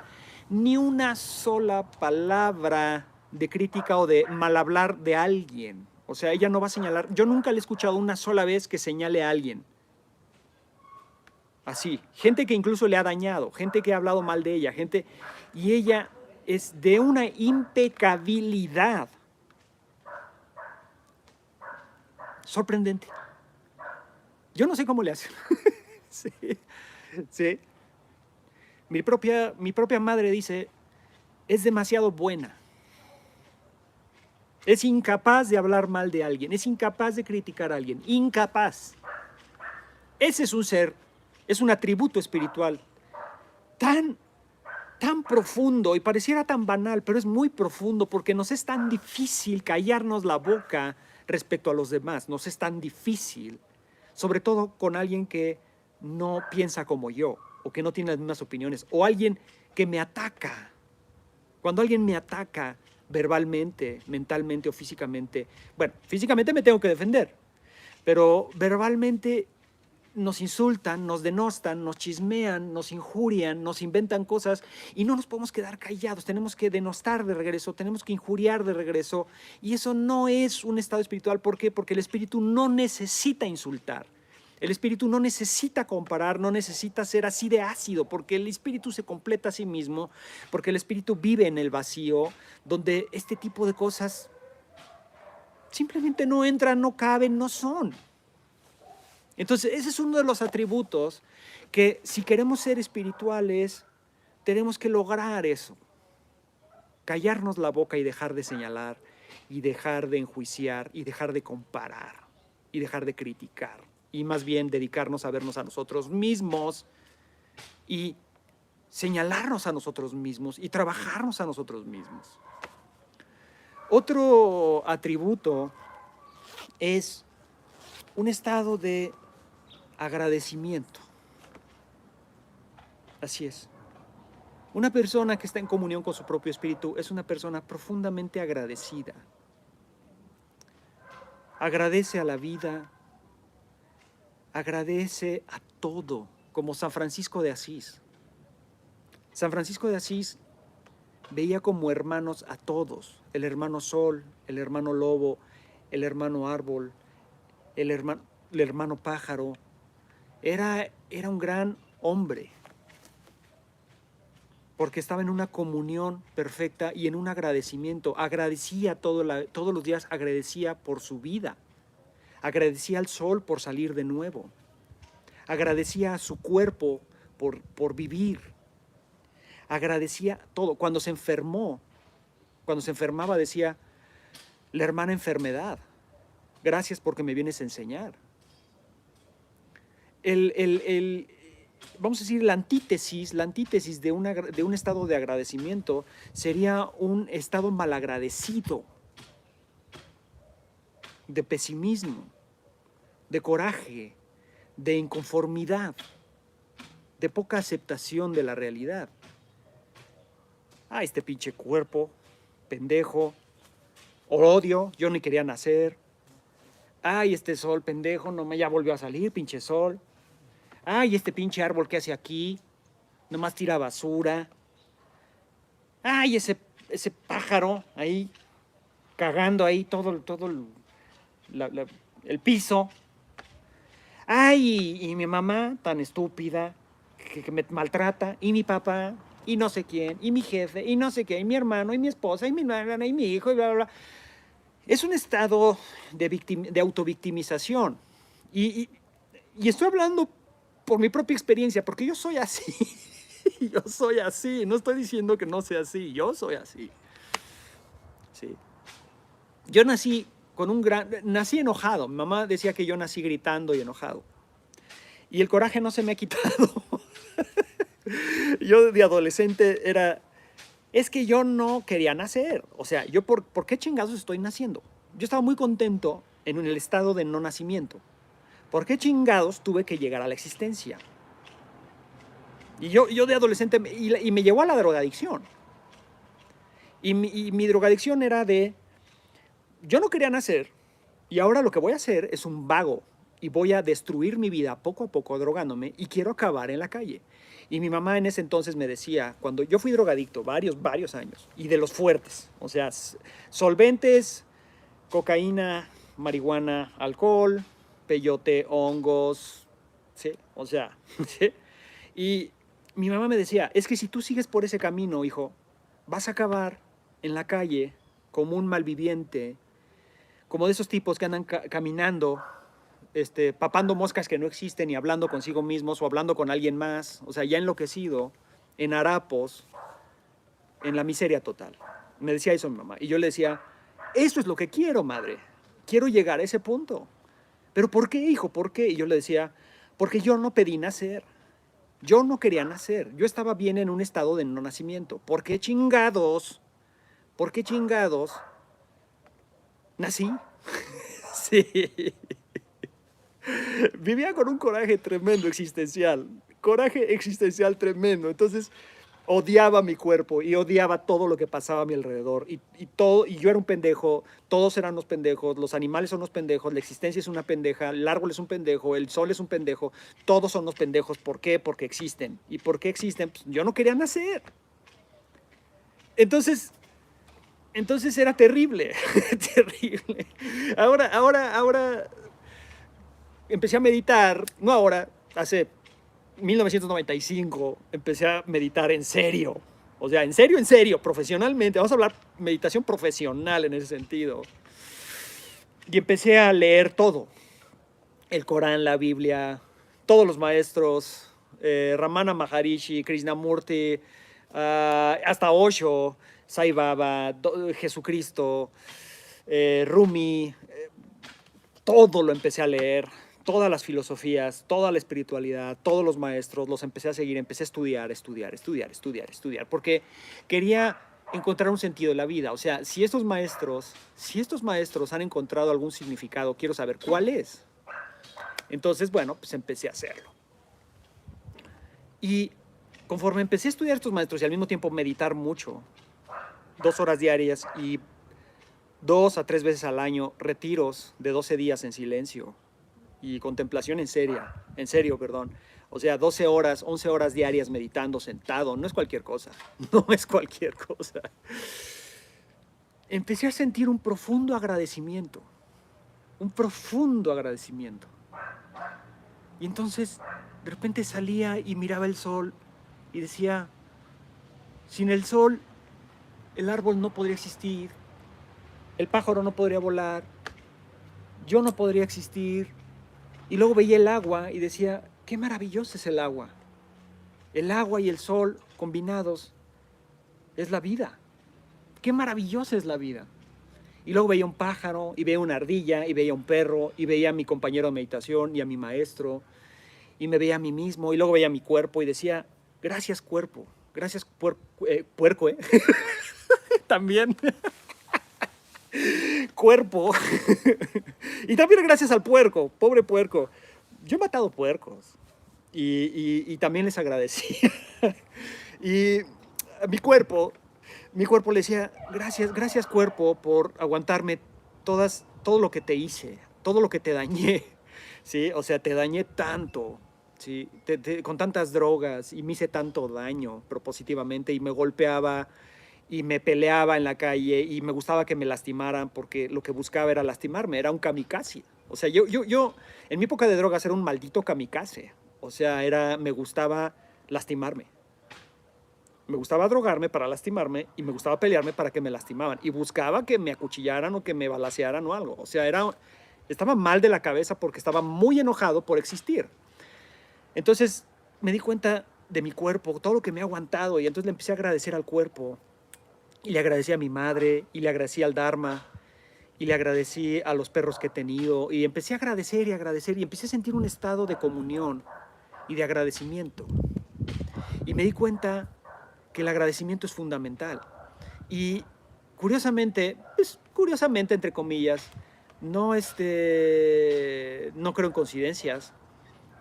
ni una sola palabra de crítica o de mal hablar de alguien. O sea, ella no va a señalar. Yo nunca le he escuchado una sola vez que señale a alguien. Así, gente que incluso le ha dañado, gente que ha hablado mal de ella, y ella es de una impecabilidad sorprendente. Yo no sé cómo le hace. Sí, sí. Mi propia madre dice, es demasiado buena. Es incapaz de hablar mal de alguien, es incapaz de criticar a alguien, incapaz. Ese es un ser, es un atributo espiritual tan profundo y pareciera tan banal, pero es muy profundo porque nos es tan difícil callarnos la boca respecto a los demás, nos es tan difícil, sobre todo con alguien que no piensa como yo o que no tiene las mismas opiniones o alguien que me ataca. Cuando alguien me ataca verbalmente, mentalmente o físicamente, bueno, físicamente me tengo que defender, pero verbalmente nos insultan, nos denostan, nos chismean, nos injurian, nos inventan cosas y no nos podemos quedar callados, tenemos que denostar de regreso, tenemos que injuriar de regreso y eso no es un estado espiritual. ¿Por qué? Porque el espíritu no necesita insultar. El espíritu no necesita comparar, no necesita ser así de ácido, porque el espíritu se completa a sí mismo, porque el espíritu vive en el vacío, donde este tipo de cosas simplemente no entran, no caben, no son. Entonces, ese es uno de los atributos que si queremos ser espirituales, tenemos que lograr eso. Callarnos la boca y dejar de señalar, y dejar de enjuiciar, y dejar de comparar, y dejar de criticar. Y más bien dedicarnos a vernos a nosotros mismos y señalarnos a nosotros mismos y trabajarnos a nosotros mismos. Otro atributo es un estado de agradecimiento. Así es. Una persona que está en comunión con su propio espíritu es una persona profundamente agradecida. Agradece a la vida, agradece a todo, como San Francisco de Asís. San Francisco de Asís veía como hermanos a todos, el hermano sol, el hermano lobo, el hermano árbol, el hermano pájaro. Era un gran hombre, porque estaba en una comunión perfecta y en un agradecimiento. Agradecía todos los días, agradecía por su vida. Agradecía al sol por salir de nuevo. Agradecía a su cuerpo por vivir. Agradecía todo. Cuando se enfermaba decía, la hermana enfermedad, gracias porque me vienes a enseñar. Vamos a decir, la antítesis de un estado de agradecimiento sería un estado malagradecido, de pesimismo, de coraje, de inconformidad, de poca aceptación de la realidad. Ah, este pinche cuerpo, pendejo, odio, yo ni quería nacer. Ay, este sol, pendejo, no me ya volvió a salir, pinche sol. Ay, este pinche árbol que hace aquí, nomás tira basura. Ay, ese pájaro ahí, cagando ahí todo el piso. Ay, y mi mamá tan estúpida que me maltrata, y mi papá, y no sé quién, y mi jefe, y no sé qué, y mi hermano, y mi esposa, y mi hermana, y mi hijo, y bla, bla, bla. Es un estado de autovictimización. Y estoy hablando por mi propia experiencia, porque yo soy así. Yo soy así. No estoy diciendo que no sea así. Yo soy así. Sí. Yo nací nací enojado. Mi mamá decía que yo nací gritando y enojado. Y el coraje no se me ha quitado. Yo de adolescente es que yo no quería nacer. O sea, yo ¿por qué chingados estoy naciendo? Yo estaba muy contento en el estado de no nacimiento. ¿Por qué chingados tuve que llegar a la existencia? Y yo de adolescente, y me llevó a la drogadicción. Y mi drogadicción era yo no quería nacer, y ahora lo que voy a hacer es un vago, y voy a destruir mi vida poco a poco drogándome, y quiero acabar en la calle. Y mi mamá en ese entonces me decía, cuando yo fui drogadicto varios años, y de los fuertes, o sea, solventes, cocaína, marihuana, alcohol, peyote, hongos, ¿sí? O sea, ¿sí? Y mi mamá me decía, es que si tú sigues por ese camino, hijo, vas a acabar en la calle como un malviviente, como de esos tipos que andan caminando, papando moscas que no existen y hablando consigo mismos o hablando con alguien más, o sea, ya enloquecido, en harapos, en la miseria total. Me decía eso mi mamá. Y yo le decía, eso es lo que quiero, madre. Quiero llegar a ese punto. ¿Pero por qué, hijo? ¿Por qué? Y yo le decía, porque yo no pedí nacer. Yo no quería nacer. Yo estaba bien en un estado de no nacimiento. ¿Por qué chingados? ¿Por qué chingados? Nací. Sí. Vivía con un coraje tremendo existencial. Coraje existencial tremendo. Entonces odiaba mi cuerpo y odiaba todo lo que pasaba a mi alrededor. Y yo era un pendejo, todos eran unos pendejos, los animales son unos pendejos, la existencia es una pendeja, el árbol es un pendejo, el sol es un pendejo, todos son unos pendejos. ¿Por qué? Porque existen. ¿Y por qué existen? Pues yo no quería nacer. Entonces era terrible, terrible. Ahora empecé a meditar, no ahora, hace 1995 empecé a meditar en serio. O sea, en serio, profesionalmente. Vamos a hablar meditación profesional en ese sentido. Y empecé a leer todo. El Corán, la Biblia, todos los maestros, Ramana Maharishi, Krishnamurti, hasta Osho, Sai Baba, Jesucristo, Rumi, todo lo empecé a leer. Todas las filosofías, toda la espiritualidad, todos los maestros, los empecé a seguir, empecé a estudiar, porque quería encontrar un sentido de la vida. O sea, si estos maestros han encontrado algún significado, quiero saber cuál es. Entonces, bueno, pues empecé a hacerlo. Y conforme empecé a estudiar estos maestros y al mismo tiempo meditar mucho, 2 horas diarias y 2 a 3 veces al año, retiros de 12 días en silencio, y contemplación en serio, perdón. O sea, 12 horas, 11 horas diarias meditando sentado, no es cualquier cosa, no es cualquier cosa. Empecé a sentir un profundo agradecimiento, un profundo agradecimiento. Y entonces, de repente salía y miraba el sol y decía, sin el sol, el árbol no podría existir, el pájaro no podría volar, yo no podría existir. Y luego veía el agua y decía, qué maravilloso es el agua. El agua y el sol combinados es la vida. Qué maravillosa es la vida. Y luego veía un pájaro, y veía una ardilla, y veía un perro, y veía a mi compañero de meditación y a mi maestro, y me veía a mí mismo, y luego veía mi cuerpo y decía, gracias cuerpo, gracias puerco, también, cuerpo. Y también gracias al puerco, pobre puerco. Yo he matado puercos, y también les agradecí. Y a mi cuerpo le decía, gracias, gracias cuerpo por aguantarme todo lo que te hice, todo lo que te dañé, ¿sí? O sea, te dañé tanto, ¿sí? Con tantas drogas y me hice tanto daño propositivamente y me golpeaba y me peleaba en la calle y me gustaba que me lastimaran porque lo que buscaba era lastimarme, era un kamikaze. O sea, yo en mi época de drogas era un maldito kamikaze. O sea, me gustaba lastimarme. Me gustaba drogarme para lastimarme y me gustaba pelearme para que me lastimaban. Y buscaba que me acuchillaran o que me balacearan o algo. O sea, estaba mal de la cabeza porque estaba muy enojado por existir. Entonces me di cuenta de mi cuerpo, todo lo que me ha aguantado. Y entonces le empecé a agradecer al cuerpo. Y le agradecí a mi madre, y le agradecí al Dharma, y le agradecí a los perros que he tenido. Y empecé a agradecer y agradecer. Y empecé a sentir un estado de comunión y de agradecimiento. Y me di cuenta que el agradecimiento es fundamental. Y curiosamente, pues, curiosamente, entre comillas, no, no creo en coincidencias.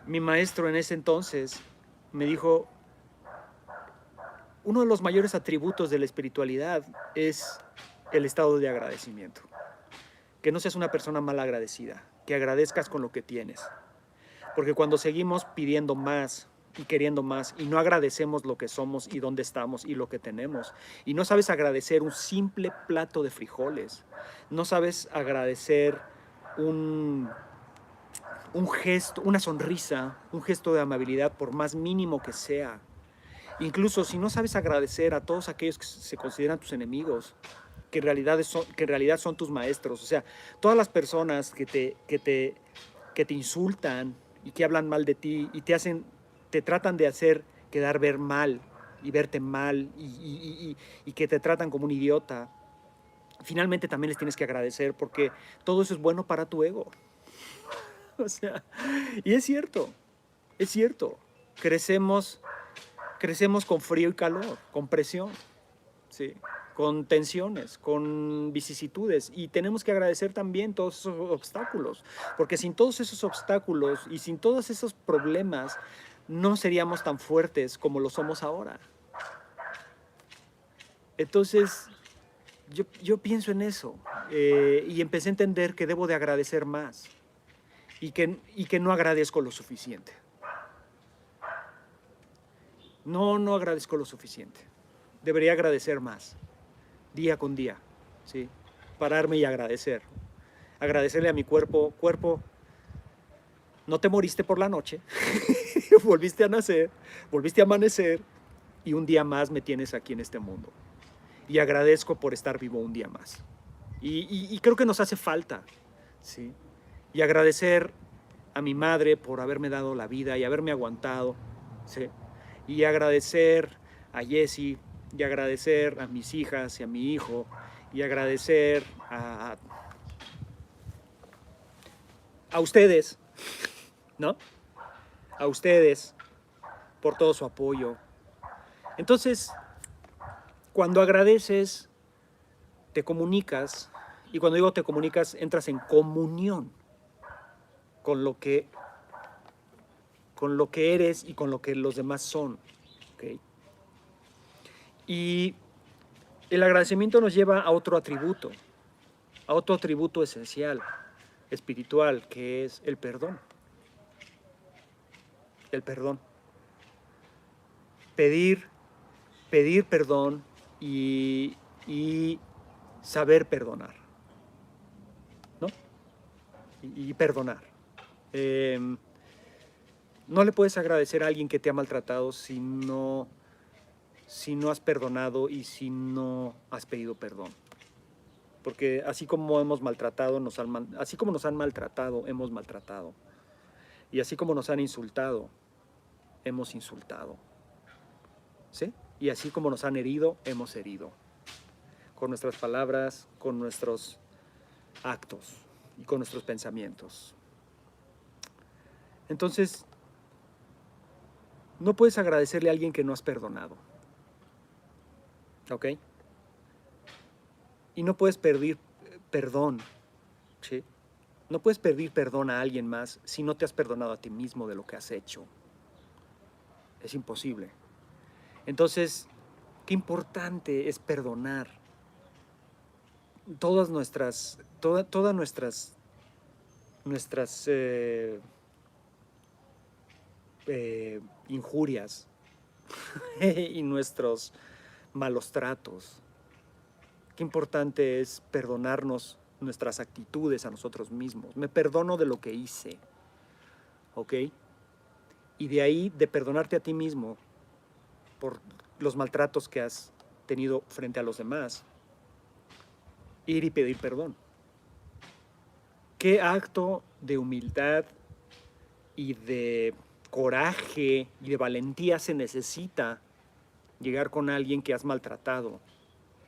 Mi maestro en ese entonces me dijo, uno de los mayores atributos de la espiritualidad es el estado de agradecimiento. Que no seas una persona mal agradecida, que agradezcas con lo que tienes. Porque cuando seguimos pidiendo más y queriendo más y no agradecemos lo que somos y dónde estamos y lo que tenemos, y no sabes agradecer un simple plato de frijoles, no sabes agradecer un gesto, una sonrisa, un gesto de amabilidad, por más mínimo que sea. Incluso si no sabes agradecer a todos aquellos que se consideran tus enemigos, que en realidad son tus maestros, o sea, todas las personas que te insultan y que hablan mal de ti y te tratan de hacer ver mal y verte mal y que te tratan como un idiota, finalmente también les tienes que agradecer porque todo eso es bueno para tu ego. O sea, y es cierto, crecemos con frío y calor, con presión, ¿sí? Con tensiones, con vicisitudes, y tenemos que agradecer también todos esos obstáculos, porque sin todos esos obstáculos y sin todos esos problemas no seríamos tan fuertes como lo somos ahora. Entonces, yo pienso en eso y empecé a entender que debo de agradecer más y que no agradezco lo suficiente. No agradezco lo suficiente. Debería agradecer más, día con día, ¿sí? Pararme y agradecer. Agradecerle a mi cuerpo, no te moriste por la noche, volviste a nacer, volviste a amanecer y un día más me tienes aquí en este mundo. Y agradezco por estar vivo un día más. Y creo que nos hace falta, ¿sí? Y agradecer a mi madre por haberme dado la vida y haberme aguantado, ¿sí? Y agradecer a Jessie, y agradecer a mis hijas y a mi hijo, y agradecer a ustedes, ¿no? A ustedes por todo su apoyo. Entonces, cuando agradeces, te comunicas, y cuando digo te comunicas, entras en comunión con lo que eres y con lo que los demás son, ¿okay? Y el agradecimiento nos lleva a otro atributo esencial, espiritual, que es el perdón. El perdón. Pedir perdón y saber perdonar, ¿no? Y perdonar. No le puedes agradecer a alguien que te ha maltratado si no has perdonado y si no has pedido perdón. Porque así como hemos maltratado, así como nos han maltratado, hemos maltratado. Y así como nos han insultado, hemos insultado. ¿Sí? Y así como nos han herido, hemos herido. Con nuestras palabras, con nuestros actos y con nuestros pensamientos. Entonces, no puedes agradecerle a alguien que no has perdonado. ¿Ok? Y no puedes pedir perdón, ¿sí? No puedes pedir perdón a alguien más si no te has perdonado a ti mismo de lo que has hecho. Es imposible. Entonces, qué importante es perdonar todas nuestras injurias y nuestros malos tratos. Qué importante es perdonarnos nuestras actitudes a nosotros mismos. Me perdono de lo que hice, ¿ok? Y de ahí, de perdonarte a ti mismo por los maltratos que has tenido frente a los demás, ir y pedir perdón. ¿Qué acto de humildad y de coraje y de valentía se necesita llegar con alguien que has maltratado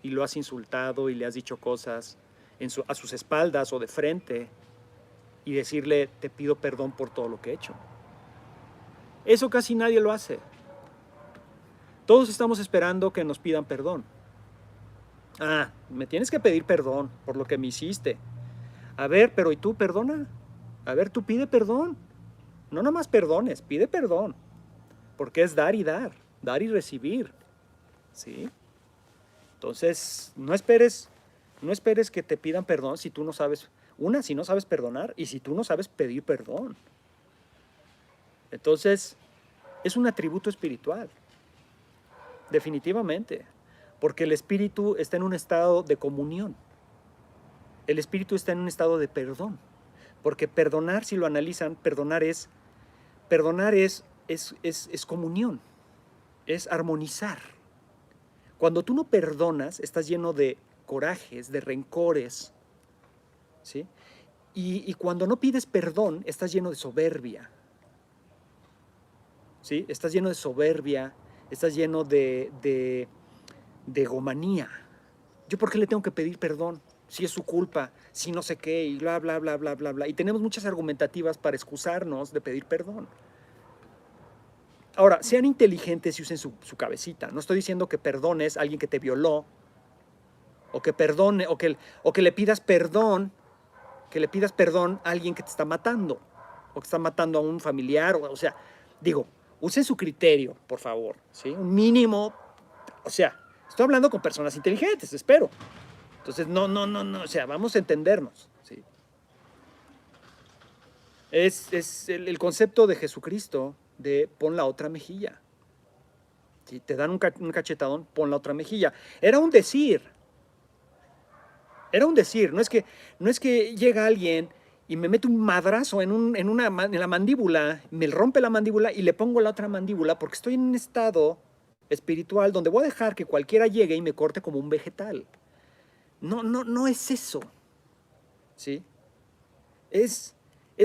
y lo has insultado y le has dicho cosas a sus espaldas o de frente y decirle, te pido perdón por todo lo que he hecho? Eso casi nadie lo hace. Todos estamos esperando que nos pidan perdón. Ah, me tienes que pedir perdón por lo que me hiciste. A ver, pero ¿y tú perdona? A ver, tú pide perdón. No nomás perdones, pide perdón. Porque es dar y recibir. ¿Sí? Entonces, no esperes que te pidan perdón si tú no sabes, si no sabes perdonar y si tú no sabes pedir perdón. Entonces, es un atributo espiritual. Definitivamente. Porque el espíritu está en un estado de comunión. El espíritu está en un estado de perdón. Porque perdonar, si lo analizan, perdonar es comunión. Es armonizar. Cuando tú no perdonas, estás lleno de corajes, de rencores, ¿sí? Y cuando no pides perdón, estás lleno de soberbia, ¿sí? Estás lleno de soberbia, estás lleno de egomanía. ¿Yo por qué le tengo que pedir perdón? Si es su culpa, si no sé qué, y bla, bla, bla, bla, bla, bla. Y tenemos muchas argumentativas para excusarnos de pedir perdón. Ahora, sean inteligentes y usen su cabecita. No estoy diciendo que perdones a alguien que te violó, o que perdone, o que le pidas perdón, a alguien que te está matando, o que está matando a un familiar, o sea, digo, usen su criterio, por favor, ¿sí? Un mínimo, o sea, estoy hablando con personas inteligentes, espero. Entonces, no, o sea, vamos a entendernos, ¿sí? Es el concepto de Jesucristo de pon la otra mejilla. Si te dan un cachetadón, pon la otra mejilla. Era un decir, no es que llega alguien y me mete un madrazo en la mandíbula, me rompe la mandíbula y le pongo la otra mandíbula porque estoy en un estado espiritual donde voy a dejar que cualquiera llegue y me corte como un vegetal. No es eso, ¿sí? Es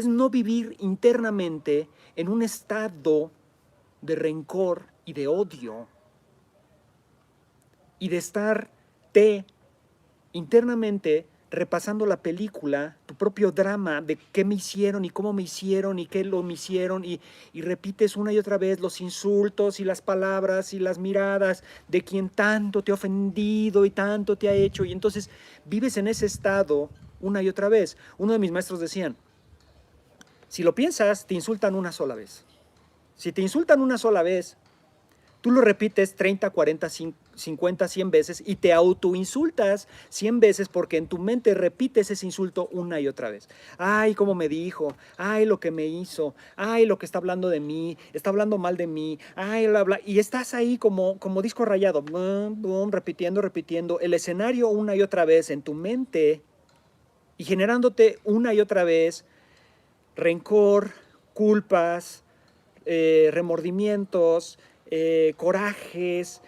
no vivir internamente en un estado de rencor y de odio y de estarte internamente repasando la película, tu propio drama de qué me hicieron y cómo me hicieron y qué me hicieron y repites una y otra vez los insultos y las palabras y las miradas de quien tanto te ha ofendido y tanto te ha hecho, y entonces vives en ese estado una y otra vez. Uno de mis maestros decían, si lo piensas, te insultan una sola vez. Si te insultan una sola vez, tú lo repites 30, 40, 50, 100 veces y te autoinsultas 100 veces porque en tu mente repites ese insulto una y otra vez. Ay, cómo me dijo, ay, lo que me hizo, ay, lo que está hablando de mí, está hablando mal de mí, ay, bla, bla. Y estás ahí como disco rayado, boom, boom, repitiendo, repitiendo el escenario una y otra vez en tu mente y generándote una y otra vez rencor, culpas, remordimientos, corajes.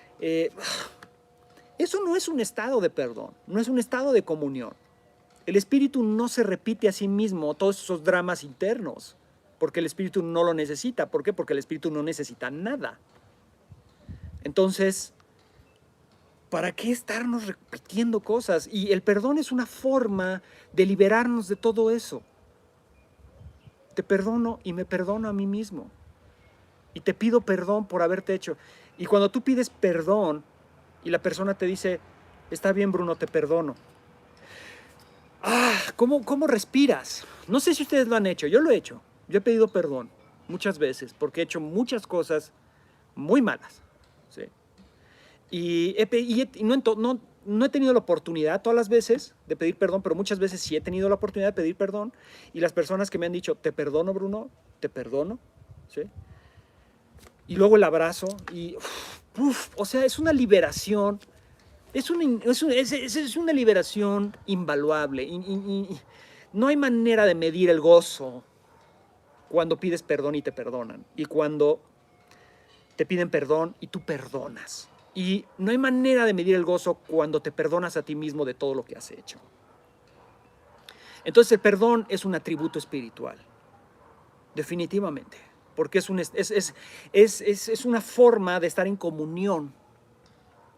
Eso no es un estado de perdón, no es un estado de comunión. El espíritu no se repite a sí mismo todos esos dramas internos, porque el espíritu no lo necesita. ¿Por qué? Porque el espíritu no necesita nada. Entonces, ¿para qué estarnos repitiendo cosas? Y el perdón es una forma de liberarnos de todo eso. Te perdono y me perdono a mí mismo. Y te pido perdón por haberte hecho. Y cuando tú pides perdón y la persona te dice, está bien, Bruno, te perdono. ¿Cómo respiras? No sé si ustedes lo han hecho, yo lo he hecho. Yo he pedido perdón muchas veces porque he hecho muchas cosas muy malas. ¿Sí? Y no he tenido la oportunidad todas las veces de pedir perdón, pero muchas veces sí he tenido la oportunidad de pedir perdón. Y las personas que me han dicho, te perdono, Bruno, te perdono. ¿Sí? Y luego el abrazo y, o sea, es una liberación, es una liberación invaluable. Y no hay manera de medir el gozo cuando pides perdón y te perdonan, y cuando te piden perdón y tú perdonas. Y no hay manera de medir el gozo cuando te perdonas a ti mismo de todo lo que has hecho. Entonces el perdón es un atributo espiritual, definitivamente. Porque es una forma de estar en comunión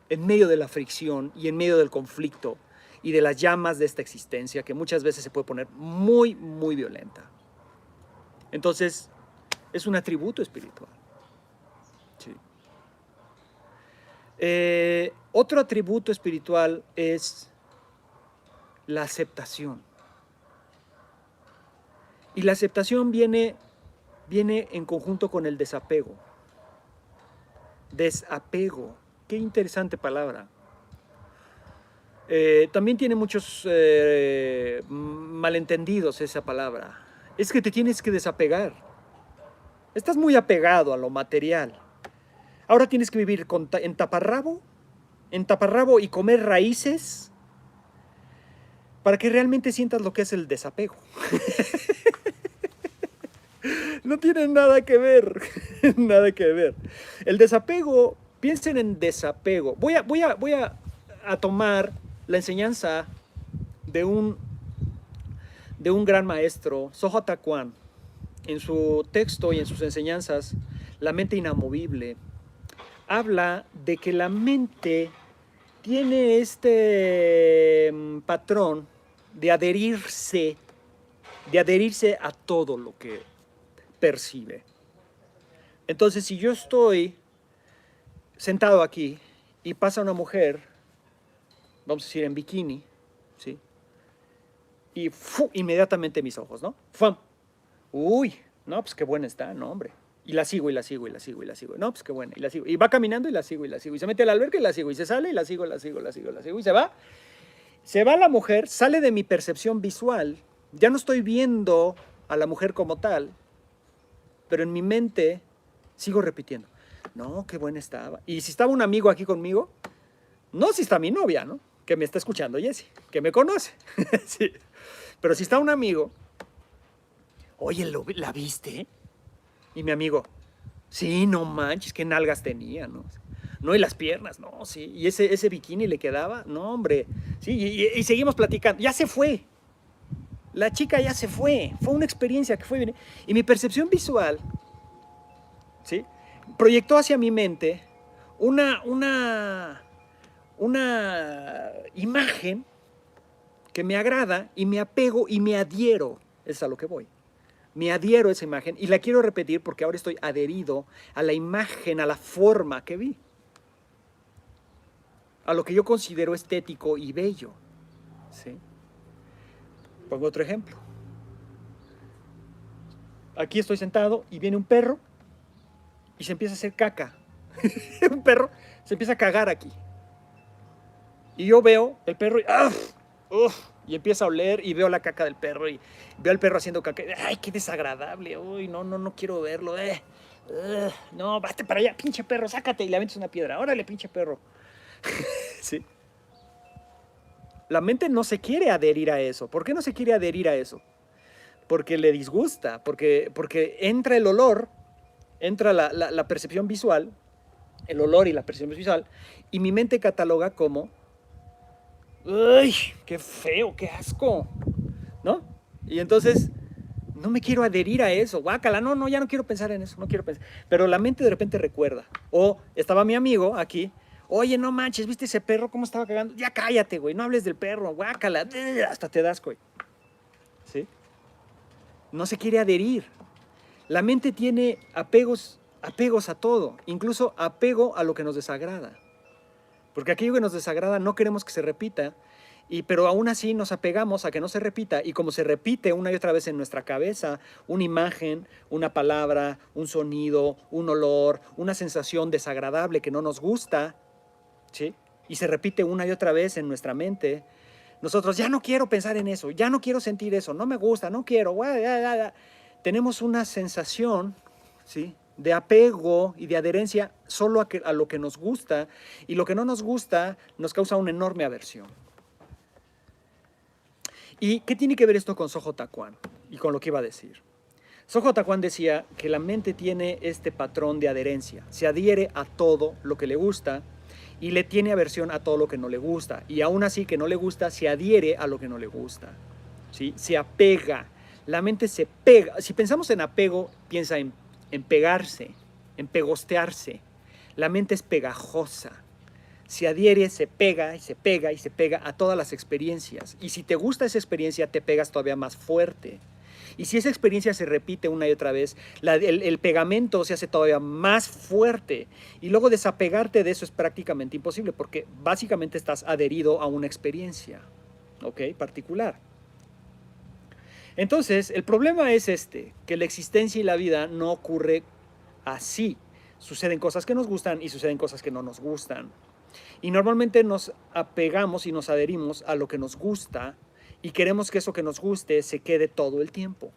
en medio de la fricción y en medio del conflicto y de las llamas de esta existencia que muchas veces se puede poner muy, muy violenta. Entonces, es un atributo espiritual. Sí. Otro atributo espiritual es la aceptación. Y la aceptación viene en conjunto con el desapego. Desapego. Qué interesante palabra. También tiene muchos malentendidos esa palabra. Es que te tienes que desapegar. Estás muy apegado a lo material. Ahora tienes que vivir en taparrabo y comer raíces para que realmente sientas lo que es el desapego. No tiene nada que ver, nada que ver. El desapego, piensen en desapego. Voy a tomar la enseñanza de un gran maestro, Sohota Takuan, en su texto y en sus enseñanzas, La mente inamovible, habla de que la mente tiene este patrón de adherirse a todo lo que percibe. Entonces, si yo estoy sentado aquí y pasa una mujer, vamos a decir en bikini, ¿sí? Y inmediatamente mis ojos, ¿no? ¡Fum! Uy, no, pues qué buena está, no, hombre. Y la sigo, y la sigo, y la sigo, y la sigo. No, pues qué buena, y la sigo. Y va caminando y la sigo, y la sigo. Y se mete a la alberca y la sigo. Y se sale y la sigo, la sigo, la sigo, la sigo. Y se va. Se va la mujer, sale de mi percepción visual. Ya no estoy viendo a la mujer como tal, pero en mi mente sigo repitiendo. No, qué buena estaba. Y si estaba un amigo aquí conmigo, no si está mi novia, ¿no? Que me está escuchando, Jessie, que me conoce. Sí. Pero si está un amigo, oye, ¿la viste? Y mi amigo, sí, no manches, qué nalgas tenía, ¿no? No, y las piernas, no, sí. Y ese bikini le quedaba, no, hombre. Sí, y seguimos platicando. Ya se fue. La chica ya se fue. Fue una experiencia que fue bien. Y mi percepción visual, ¿sí? Proyectó hacia mi mente una imagen que me agrada y me apego y me adhiero. Es a lo que voy. Me adhiero a esa imagen y la quiero repetir porque ahora estoy adherido a la imagen, a la forma que vi. A lo que yo considero estético y bello. ¿Sí? Pongo otro ejemplo. Aquí estoy sentado y viene un perro y se empieza a hacer caca. Un perro se empieza a cagar aquí. Y yo veo el perro y, y empieza a oler y veo la caca del perro y veo al perro haciendo caca. ¡Ay, qué desagradable! Uy, no quiero verlo. No, vete para allá, pinche perro, sácate. Y le avientas una piedra. Órale, pinche perro. ¿Sí? La mente no se quiere adherir a eso. ¿Por qué no se quiere adherir a eso? Porque le disgusta, porque entra el olor, entra la percepción visual, el olor y la percepción visual, y mi mente cataloga como, ¡ay, qué feo, qué asco! ¿No? Y entonces no me quiero adherir a eso, guácala, no, ya no quiero pensar en eso, no quiero pensar. Pero la mente de repente recuerda. O estaba mi amigo aquí, oye, no manches, ¿viste ese perro cómo estaba cagando? Ya cállate, güey, no hables del perro, guácala, hasta te das, güey. ¿Sí? No se quiere adherir. La mente tiene apegos a todo, incluso apego a lo que nos desagrada. Porque aquello que nos desagrada no queremos que se repita, pero aún así nos apegamos a que no se repita, y como se repite una y otra vez en nuestra cabeza, una imagen, una palabra, un sonido, un olor, una sensación desagradable que no nos gusta, ¿sí? Y se repite una y otra vez en nuestra mente, nosotros ya no quiero pensar en eso, ya no quiero sentir eso, no me gusta, no quiero, tenemos una sensación, ¿sí?, de apego y de adherencia solo a lo que nos gusta, y lo que no nos gusta nos causa una enorme aversión. ¿Y qué tiene que ver esto con Sojo Tacuán y con lo que iba a decir? Sojo Tacuán decía que la mente tiene este patrón de adherencia, se adhiere a todo lo que le gusta y le tiene aversión a todo lo que no le gusta, y aún así que no le gusta, se adhiere a lo que no le gusta, ¿sí? Se apega, la mente se pega. Si pensamos en apego, piensa en pegarse, en pegostearse. La mente es pegajosa, se adhiere, se pega y se pega y se pega a todas las experiencias, y si te gusta esa experiencia te pegas todavía más fuerte, y si esa experiencia se repite una y otra vez, el pegamento se hace todavía más fuerte, y luego desapegarte de eso es prácticamente imposible, porque básicamente estás adherido a una experiencia, ¿ok?, particular. Entonces, el problema es que la existencia y la vida no ocurre así. Suceden cosas que nos gustan y suceden cosas que no nos gustan. Y normalmente nos apegamos y nos adherimos a lo que nos gusta, y queremos que eso que nos guste se quede todo el tiempo.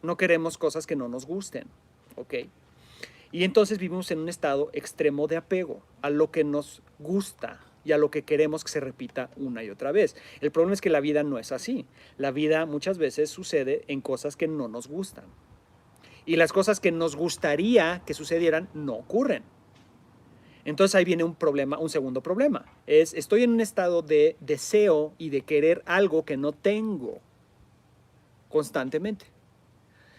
No queremos cosas que no nos gusten, ¿ok? Y entonces vivimos en un estado extremo de apego a lo que nos gusta y a lo que queremos que se repita una y otra vez. El problema es que la vida no es así. La vida muchas veces sucede en cosas que no nos gustan. Y las cosas que nos gustaría que sucedieran no ocurren. Entonces ahí viene un problema, un segundo problema. Estoy en un estado de deseo y de querer algo que no tengo constantemente.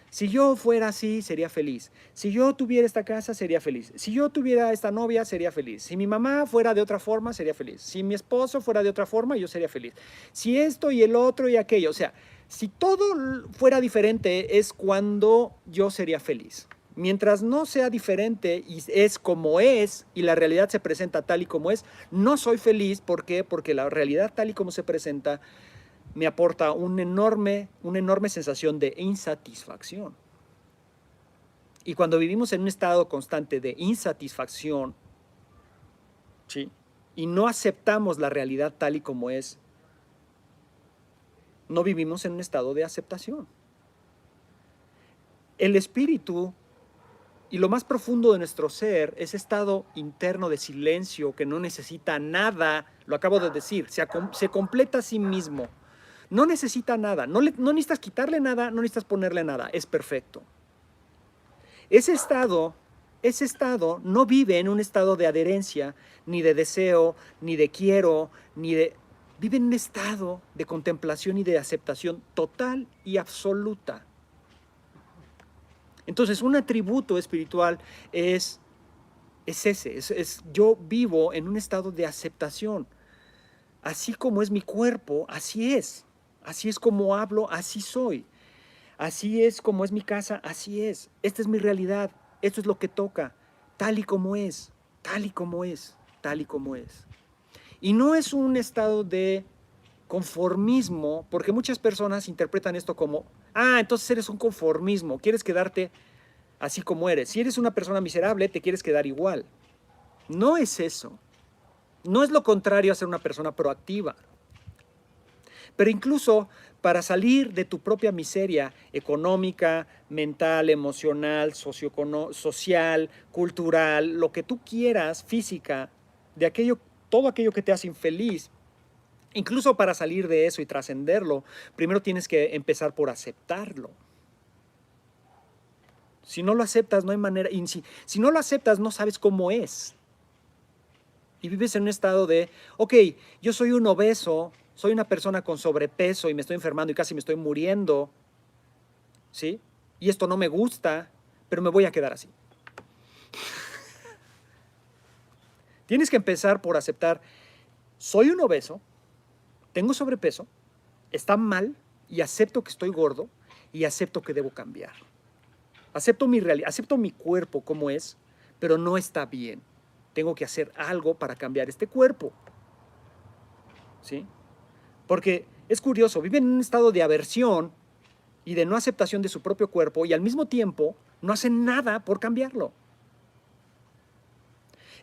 Si yo fuera así, sería feliz. Si yo tuviera esta casa, sería feliz. Si yo tuviera esta novia, sería feliz. Si mi mamá fuera de otra forma, sería feliz. Si mi esposo fuera de otra forma, yo sería feliz. Si esto y el otro y aquello, o sea, si todo fuera diferente, es cuando yo sería feliz. Mientras no sea diferente y es como es, y la realidad se presenta tal y como es, no soy feliz. ¿Por qué? Porque la realidad tal y como se presenta me aporta una enorme sensación de insatisfacción. Y cuando vivimos en un estado constante de insatisfacción, ¿sí?, y no aceptamos la realidad tal y como es, no vivimos en un estado de aceptación. El espíritu y lo más profundo de nuestro ser, ese estado interno de silencio que no necesita nada, lo acabo de decir, se completa a sí mismo. No necesita nada, no necesitas quitarle nada, no necesitas ponerle nada, es perfecto. Ese estado no vive en un estado de adherencia, ni de deseo, ni de quiero, vive en un estado de contemplación y de aceptación total y absoluta. Entonces, un atributo espiritual es yo vivo en un estado de aceptación. Así como es mi cuerpo, así es. Así es como hablo, así soy. Así es como es mi casa, así es. Esta es mi realidad, esto es lo que toca, tal y como es, tal y como es, tal y como es. Y no es un estado de conformismo, porque muchas personas interpretan esto como, entonces eres un conformismo, quieres quedarte así como eres. Si eres una persona miserable, te quieres quedar igual. No es eso. No es lo contrario a ser una persona proactiva. Pero incluso para salir de tu propia miseria económica, mental, emocional, social, cultural, lo que tú quieras, física, de aquello, todo aquello que te hace infeliz, incluso para salir de eso y trascenderlo, primero tienes que empezar por aceptarlo. Si no lo aceptas, no hay manera. Y si no lo aceptas, no sabes cómo es. Y vives en un estado de, ok, yo soy un obeso, soy una persona con sobrepeso y me estoy enfermando y casi me estoy muriendo, ¿sí? Y esto no me gusta, pero me voy a quedar así. Tienes que empezar por aceptar, soy un obeso, tengo sobrepeso, está mal y acepto que estoy gordo y acepto que debo cambiar. Acepto mi realidad, acepto mi cuerpo como es, pero no está bien. Tengo que hacer algo para cambiar este cuerpo, ¿sí? Porque es curioso, viven en un estado de aversión y de no aceptación de su propio cuerpo y al mismo tiempo no hacen nada por cambiarlo.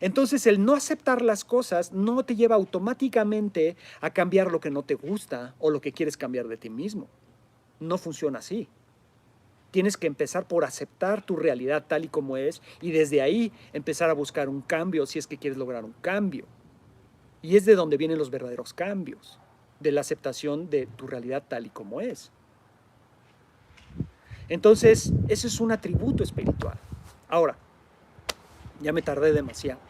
Entonces el no aceptar las cosas no te lleva automáticamente a cambiar lo que no te gusta o lo que quieres cambiar de ti mismo. No funciona así. Tienes que empezar por aceptar tu realidad tal y como es y desde ahí empezar a buscar un cambio si es que quieres lograr un cambio. Y es de donde vienen los verdaderos cambios, de la aceptación de tu realidad tal y como es. Entonces, ese es un atributo espiritual. Ahora, ya me tardé demasiado.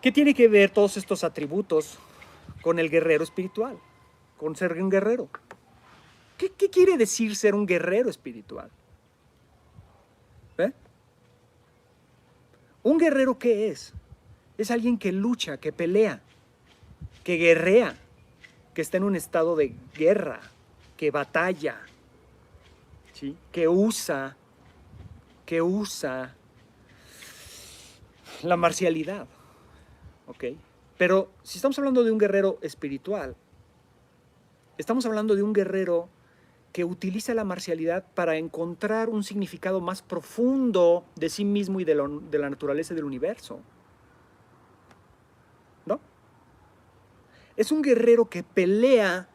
¿Qué tiene que ver todos estos atributos con el guerrero espiritual? Con ser un guerrero. ¿Qué quiere decir ser un guerrero espiritual? ¿Eh? ¿Un guerrero qué es? Es alguien que lucha, que pelea, que guerrea, que está en un estado de guerra, que batalla, ¿sí? que usa la marcialidad, ¿ok? Pero si estamos hablando de un guerrero espiritual, estamos hablando de un guerrero que utiliza la marcialidad para encontrar un significado más profundo de sí mismo y de la naturaleza del universo, ¿no? Es un guerrero que pelea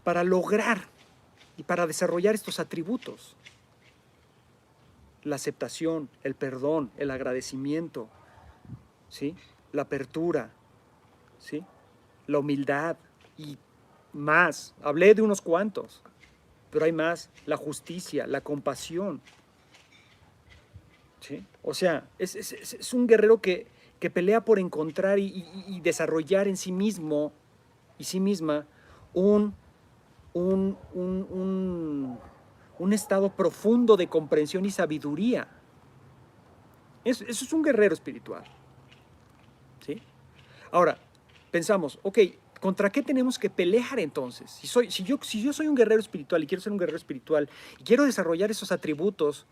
para lograr y para desarrollar estos atributos. La aceptación, el perdón, el agradecimiento, ¿sí? La apertura, ¿sí? La humildad y más. Hablé de unos cuantos, pero hay más. La justicia, la compasión, ¿sí? O sea, es un guerrero que pelea por encontrar y desarrollar en sí mismo y sí misma un, un, un, un, un estado profundo de comprensión y sabiduría. Eso es un guerrero espiritual, ¿sí? Ahora, pensamos, ok, ¿contra qué tenemos que pelear entonces? Si yo soy un guerrero espiritual y quiero ser un guerrero espiritual y quiero desarrollar esos atributos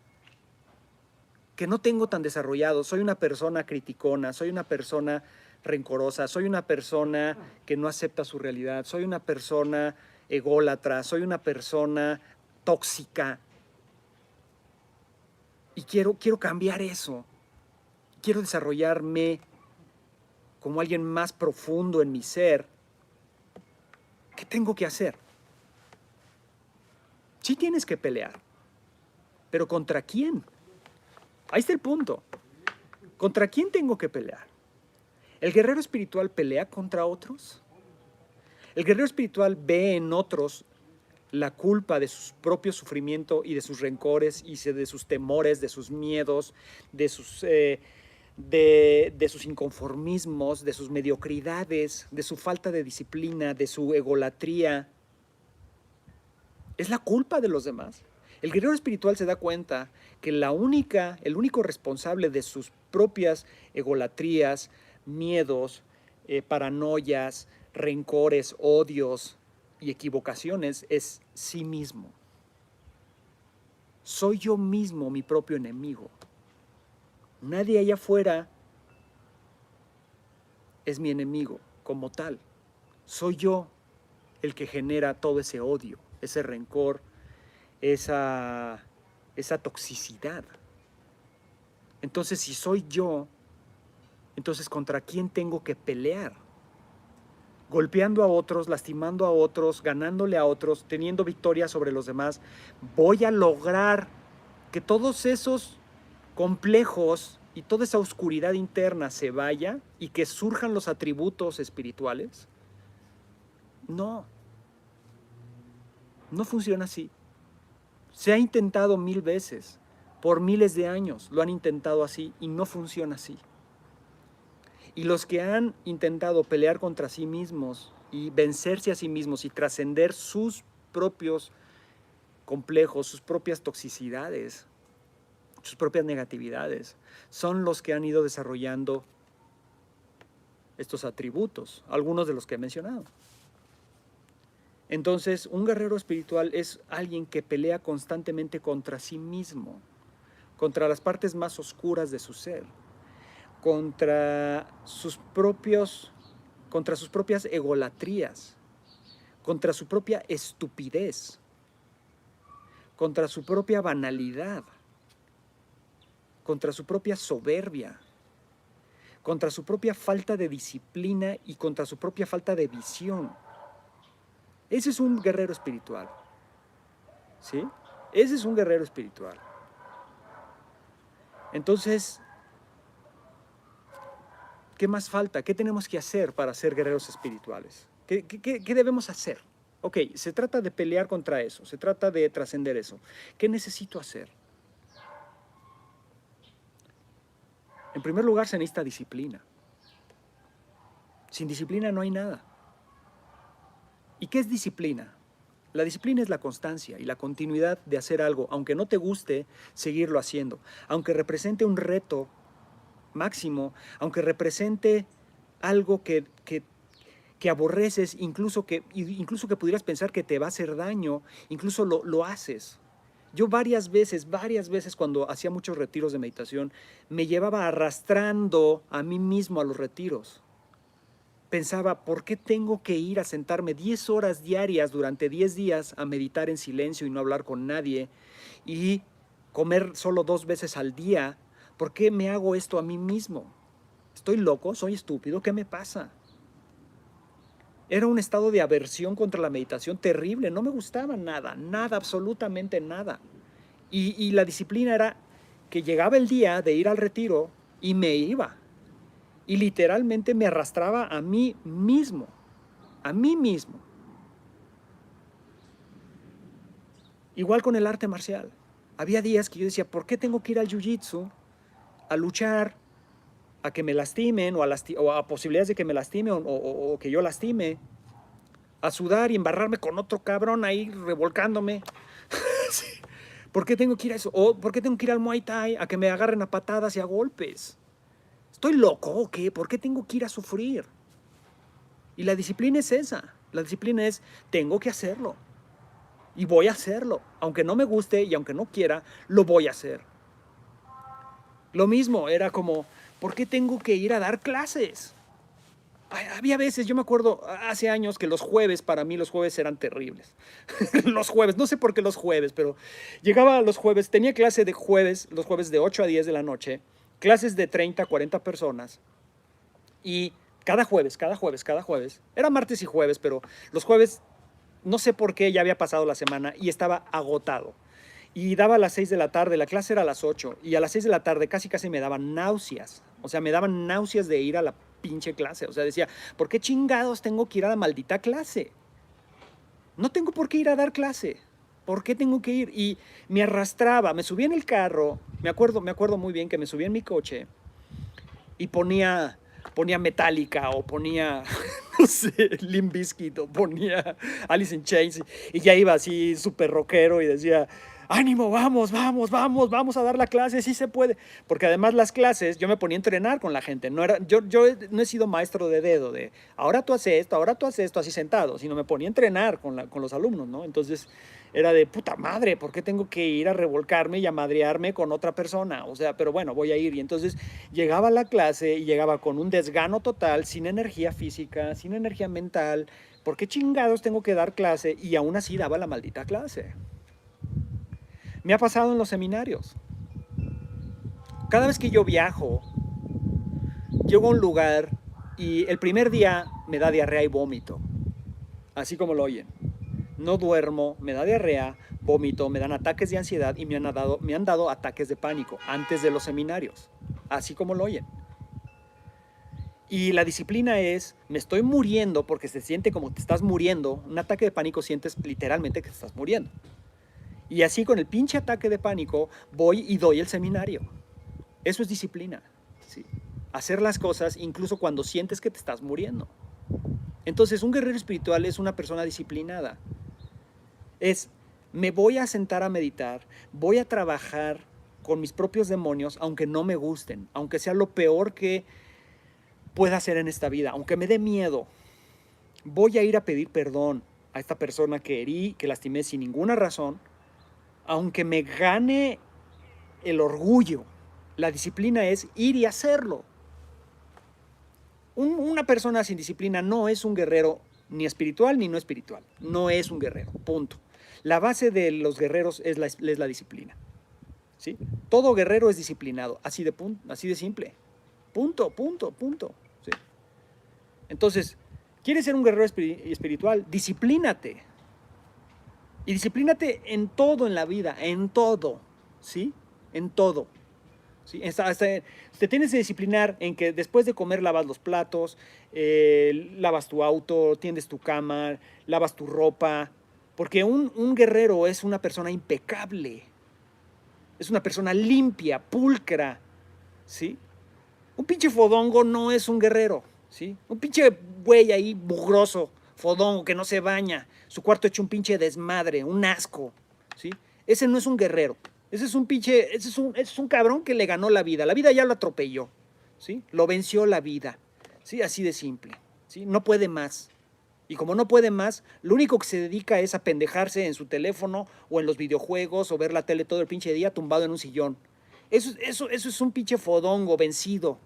que no tengo tan desarrollados, soy una persona criticona, soy una persona rencorosa, soy una persona que no acepta su realidad, soy una persona ególatra, soy una persona tóxica y quiero cambiar eso, quiero desarrollarme como alguien más profundo en mi ser. ¿Qué tengo que hacer? Sí tienes que pelear, pero ¿contra quién? Ahí está el punto. ¿Contra quién tengo que pelear? ¿El guerrero espiritual pelea contra otros? ¿El guerrero espiritual ve en otros la culpa de su propio sufrimiento y de sus rencores y de sus temores, de sus miedos, de sus inconformismos, de sus mediocridades, de su falta de disciplina, de su egolatría? ¿Es la culpa de los demás? El guerrero espiritual se da cuenta que el único responsable de sus propias egolatrías, miedos, paranoias, rencores, odios y equivocaciones es sí mismo. Soy yo mismo mi propio enemigo. Nadie allá afuera es mi enemigo como tal. Soy yo el que genera todo ese odio, ese rencor, esa toxicidad. Entonces, si soy yo, entonces ¿contra quién tengo que pelear? Golpeando a otros, lastimando a otros, ganándole a otros, teniendo victoria sobre los demás, voy a lograr que todos esos complejos y toda esa oscuridad interna se vaya y que surjan los atributos espirituales. No, no funciona así. Se ha intentado 1000 veces, por miles de años lo han intentado así y no funciona así. Y los que han intentado pelear contra sí mismos y vencerse a sí mismos y trascender sus propios complejos, sus propias toxicidades, sus propias negatividades, son los que han ido desarrollando estos atributos, algunos de los que he mencionado. Entonces, un guerrero espiritual es alguien que pelea constantemente contra sí mismo, contra las partes más oscuras de su ser, contra sus propias egolatrías, contra su propia estupidez, contra su propia banalidad, contra su propia soberbia, contra su propia falta de disciplina y contra su propia falta de visión. Ese es un guerrero espiritual, ¿sí? Ese es un guerrero espiritual. Entonces, ¿qué más falta? ¿Qué tenemos que hacer para ser guerreros espirituales? ¿Qué debemos hacer? Ok, se trata de pelear contra eso, se trata de trascender eso. ¿Qué necesito hacer? En primer lugar, se necesita disciplina. Sin disciplina no hay nada. ¿Y qué es disciplina? La disciplina es la constancia y la continuidad de hacer algo, aunque no te guste, seguirlo haciendo. Aunque represente un reto máximo, aunque represente algo que aborreces, incluso que pudieras pensar que te va a hacer daño, incluso lo haces. Yo varias veces cuando hacía muchos retiros de meditación, me llevaba arrastrando a mí mismo a los retiros. Pensaba, ¿por qué tengo que ir a sentarme 10 horas diarias durante 10 días a meditar en silencio y no hablar con nadie y comer solo 2 veces al día? ¿Por qué me hago esto a mí mismo? ¿Estoy loco? ¿Soy estúpido? ¿Qué me pasa? Era un estado de aversión contra la meditación terrible. No me gustaba nada, absolutamente nada. Y la disciplina era que llegaba el día de ir al retiro y me iba. Y literalmente me arrastraba a mí mismo. A mí mismo. Igual con el arte marcial. Había días que yo decía, ¿por qué tengo que ir al jiu-jitsu a luchar, a que me lastimen o a posibilidades de que me lastimen o que yo lastime? A sudar y embarrarme con otro cabrón ahí revolcándome. Sí. ¿Por qué tengo que ir a eso? ¿O por qué tengo que ir al Muay Thai a que me agarren a patadas y a golpes? ¿Estoy loco o qué? ¿Por qué tengo que ir a sufrir? Y la disciplina es esa. La disciplina es, tengo que hacerlo. Y voy a hacerlo. Aunque no me guste y aunque no quiera, lo voy a hacer. Lo mismo, era como, ¿por qué tengo que ir a dar clases? Había veces, yo me acuerdo hace años que los jueves, para mí los jueves eran terribles. Los jueves, no sé por qué los jueves, pero llegaba los jueves, tenía clase de jueves, los jueves de 8 a 10 de la noche, clases de 30 a 40 personas, y cada jueves, era martes y jueves, pero los jueves, no sé por qué, ya había pasado la semana y estaba agotado. Y daba a las 6 de la tarde, la clase era a las 8, y a las 6 de la tarde casi me daban náuseas. O sea, me daban náuseas de ir a la pinche clase. O sea, decía, ¿por qué chingados tengo que ir a la maldita clase? No tengo por qué ir a dar clase. ¿Por qué tengo que ir? Y me arrastraba, me subía en el carro, me acuerdo muy bien que me subía en mi coche y ponía Metallica o ponía, no sé, Limp Bizkit o ponía Alice in Chains y ya iba así súper rockero y decía, ánimo, vamos a dar la clase, sí se puede. Porque además las clases, yo me ponía a entrenar con la gente. Yo no he sido maestro de dedo, de ahora tú haces esto, así sentado, sino me ponía a entrenar con los alumnos, ¿no? Entonces era de puta madre, ¿por qué tengo que ir a revolcarme y a madrearme con otra persona? O sea, pero bueno, voy a ir. Y entonces llegaba a la clase y llegaba con un desgano total, sin energía física, sin energía mental. ¿Por qué chingados tengo que dar clase? Y aún así daba la maldita clase. Me ha pasado en los seminarios. Cada vez que yo viajo, llego a un lugar y el primer día me da diarrea y vómito, así como lo oyen. No duermo, me da diarrea, vómito, me dan ataques de ansiedad y me han dado ataques de pánico antes de los seminarios, así como lo oyen. Y la disciplina es, me estoy muriendo porque se siente como te estás muriendo. Un ataque de pánico sientes literalmente que te estás muriendo. Y así con el pinche ataque de pánico voy y doy el seminario. Eso es disciplina, ¿sí? Hacer las cosas incluso cuando sientes que te estás muriendo. Entonces un guerrero espiritual es una persona disciplinada. Es, me voy a sentar a meditar, voy a trabajar con mis propios demonios, aunque no me gusten, aunque sea lo peor que pueda hacer en esta vida, aunque me dé miedo. Voy a ir a pedir perdón a esta persona que herí, que lastimé sin ninguna razón, aunque me gane el orgullo. La disciplina es ir y hacerlo. Una persona sin disciplina no es un guerrero ni espiritual ni no espiritual. No es un guerrero, punto. La base de los guerreros es la disciplina. ¿Sí? Todo guerrero es disciplinado, así de simple. Punto, punto, punto. ¿Sí? Entonces, ¿quieres ser un guerrero espiritual? Disciplínate. Y disciplínate en todo en la vida, en todo. ¿Sí? En todo. ¿Sí? Te tienes que disciplinar en que después de comer lavas los platos, lavas tu auto, tiendes tu cama, lavas tu ropa, porque un guerrero es una persona impecable, es una persona limpia, pulcra, ¿sí? Un pinche fodongo no es un guerrero, ¿sí? Un pinche güey ahí mugroso, fodongo, que no se baña, su cuarto hecho un pinche desmadre, un asco, ¿sí? Ese no es un guerrero. Ese es un pinche, ese es un cabrón que le ganó la vida. La vida ya lo atropelló, ¿sí? Lo venció la vida, ¿sí? Así de simple, ¿sí? No puede más. Y como no puede más, lo único que se dedica es a pendejarse en su teléfono o en los videojuegos o ver la tele todo el pinche día tumbado en un sillón. Eso es un pinche fodongo vencido.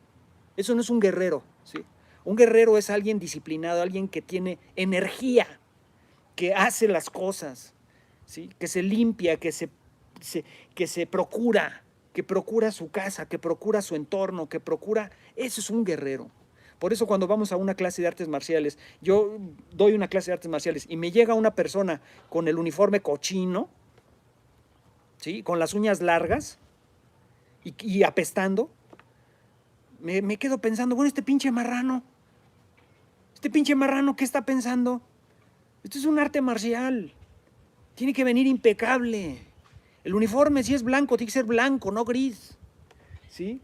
Eso no es un guerrero, ¿sí? Un guerrero es alguien disciplinado, alguien que tiene energía, que hace las cosas, ¿sí? Que se limpia, que se procura, que procura su casa, que procura su entorno, que procura... Eso es un guerrero. Por eso cuando vamos a una clase de artes marciales, yo doy una clase de artes marciales y me llega una persona con el uniforme cochino, ¿sí? Con las uñas largas y apestando, me quedo pensando, bueno, este pinche marrano, ¿qué está pensando? Esto es un arte marcial, tiene que venir impecable. El uniforme, si es blanco, tiene que ser blanco, no gris, ¿sí?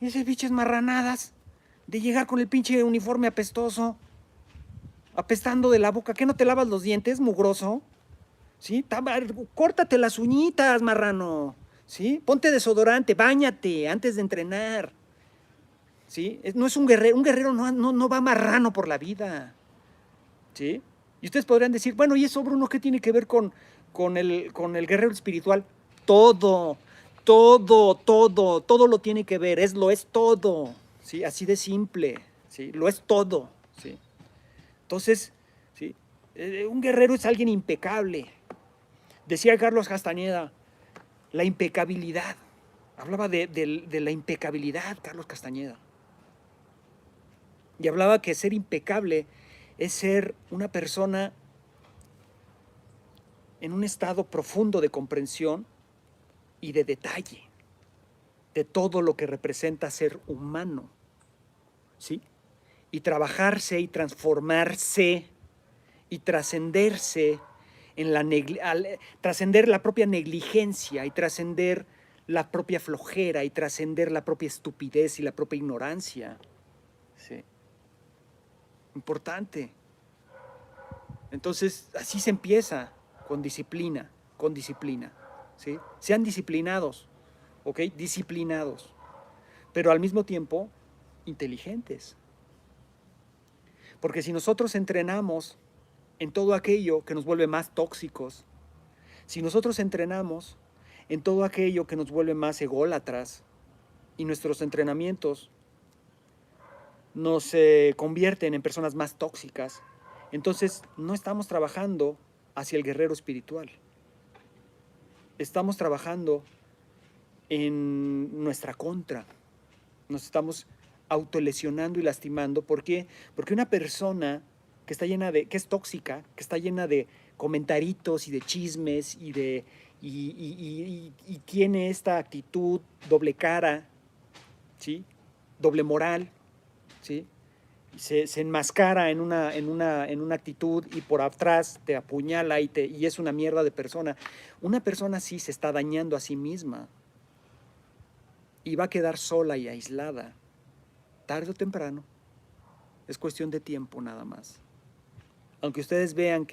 Y esas pinches marranadas de llegar con el pinche uniforme apestoso, apestando de la boca. ¿Qué no te lavas los dientes, mugroso? ¿Sí? Córtate las uñitas, marrano, ¿sí? Ponte desodorante, báñate antes de entrenar, ¿sí? No es un guerrero no va marrano por la vida, ¿sí? Y ustedes podrían decir, bueno, ¿y eso, Bruno, qué tiene que ver con el guerrero espiritual? Todo, todo lo tiene que ver, lo es todo, ¿sí? Así de simple, ¿sí? Lo es todo, ¿sí? Entonces, ¿sí? Un guerrero es alguien impecable. Decía Carlos Castañeda, la impecabilidad. Hablaba de la impecabilidad, Carlos Castañeda. Y hablaba que ser impecable es ser una persona en un estado profundo de comprensión y de detalle de todo lo que representa ser humano, ¿sí? Y trabajarse y transformarse y trascenderse trascender la propia negligencia y trascender la propia flojera y trascender la propia estupidez y la propia ignorancia, ¿sí? Importante. Entonces, así se empieza, con disciplina, ¿sí? Sean disciplinados, ¿ok? Disciplinados, pero al mismo tiempo inteligentes. Porque si nosotros entrenamos en todo aquello que nos vuelve más tóxicos, si nosotros entrenamos en todo aquello que nos vuelve más ególatras y nuestros entrenamientos nos convierten en personas más tóxicas, entonces no estamos trabajando hacia el guerrero espiritual. Estamos trabajando en nuestra contra. Nos estamos autolesionando y lastimando. ¿Por qué? Porque una persona que está llena de, que es tóxica, que está llena de comentaritos y de chismes y tiene esta actitud doble cara, ¿sí? Doble moral, ¿sí? Se enmascara en una actitud y por atrás te apuñala y es una mierda de persona. Una persona así se está dañando a sí misma y va a quedar sola y aislada, tarde o temprano. Es cuestión de tiempo nada más. Aunque ustedes vean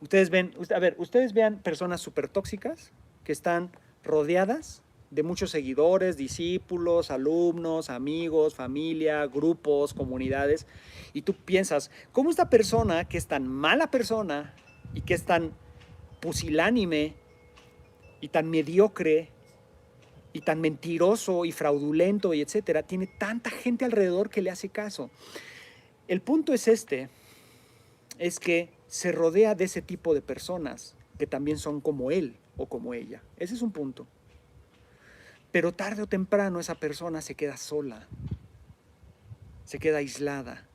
ustedes vean personas súper tóxicas que están rodeadas de muchos seguidores, discípulos, alumnos, amigos, familia, grupos, comunidades, y tú piensas, ¿cómo esta persona que es tan mala persona y que es tan pusilánime y tan mediocre y tan mentiroso y fraudulento y etcétera, tiene tanta gente alrededor que le hace caso? El punto es es que se rodea de ese tipo de personas que también son como él o como ella. Ese es un punto. Pero tarde o temprano esa persona se queda sola, se queda aislada.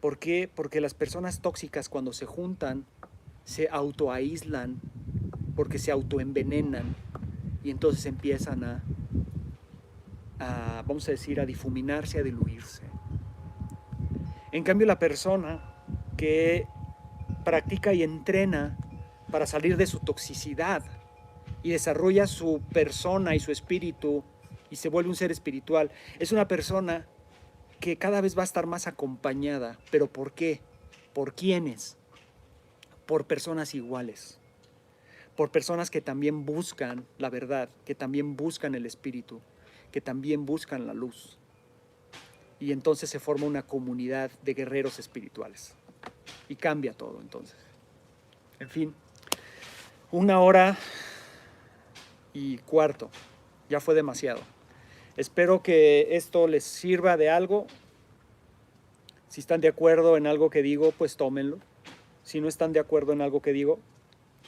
¿Por qué? Porque las personas tóxicas cuando se juntan se autoaíslan, porque se autoenvenenan y entonces empiezan vamos a decir, a difuminarse, a diluirse. En cambio, la persona que practica y entrena para salir de su toxicidad y desarrolla su persona y su espíritu y se vuelve un ser espiritual, es una persona que cada vez va a estar más acompañada. ¿Pero por qué? ¿Por quiénes? Por personas iguales, por personas que también buscan la verdad, que también buscan el espíritu, que también buscan la luz. Y entonces se forma una comunidad de guerreros espirituales. Y cambia todo entonces. En fin, 1 hora y 1/4. Ya fue demasiado. Espero que esto les sirva de algo. Si están de acuerdo en algo que digo, pues tómenlo. Si no están de acuerdo en algo que digo,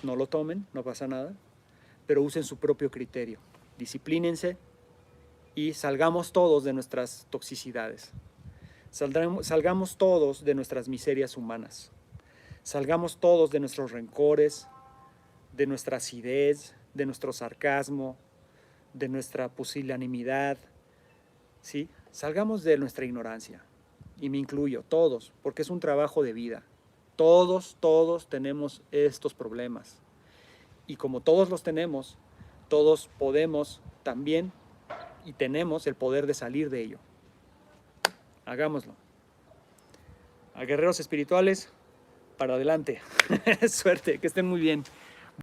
no lo tomen, no pasa nada. Pero usen su propio criterio. Disciplínense y salgamos todos de nuestras toxicidades. Salgamos todos de nuestras miserias humanas. Salgamos todos de nuestros rencores, de nuestra acidez, de nuestro sarcasmo, de nuestra pusilanimidad, ¿sí? Salgamos de nuestra ignorancia, y me incluyo, todos, porque es un trabajo de vida. Todos tenemos estos problemas, y como todos los tenemos, todos podemos también, y tenemos el poder de salir de ello. Hagámoslo. A guerreros espirituales, para adelante. Suerte, que estén muy bien.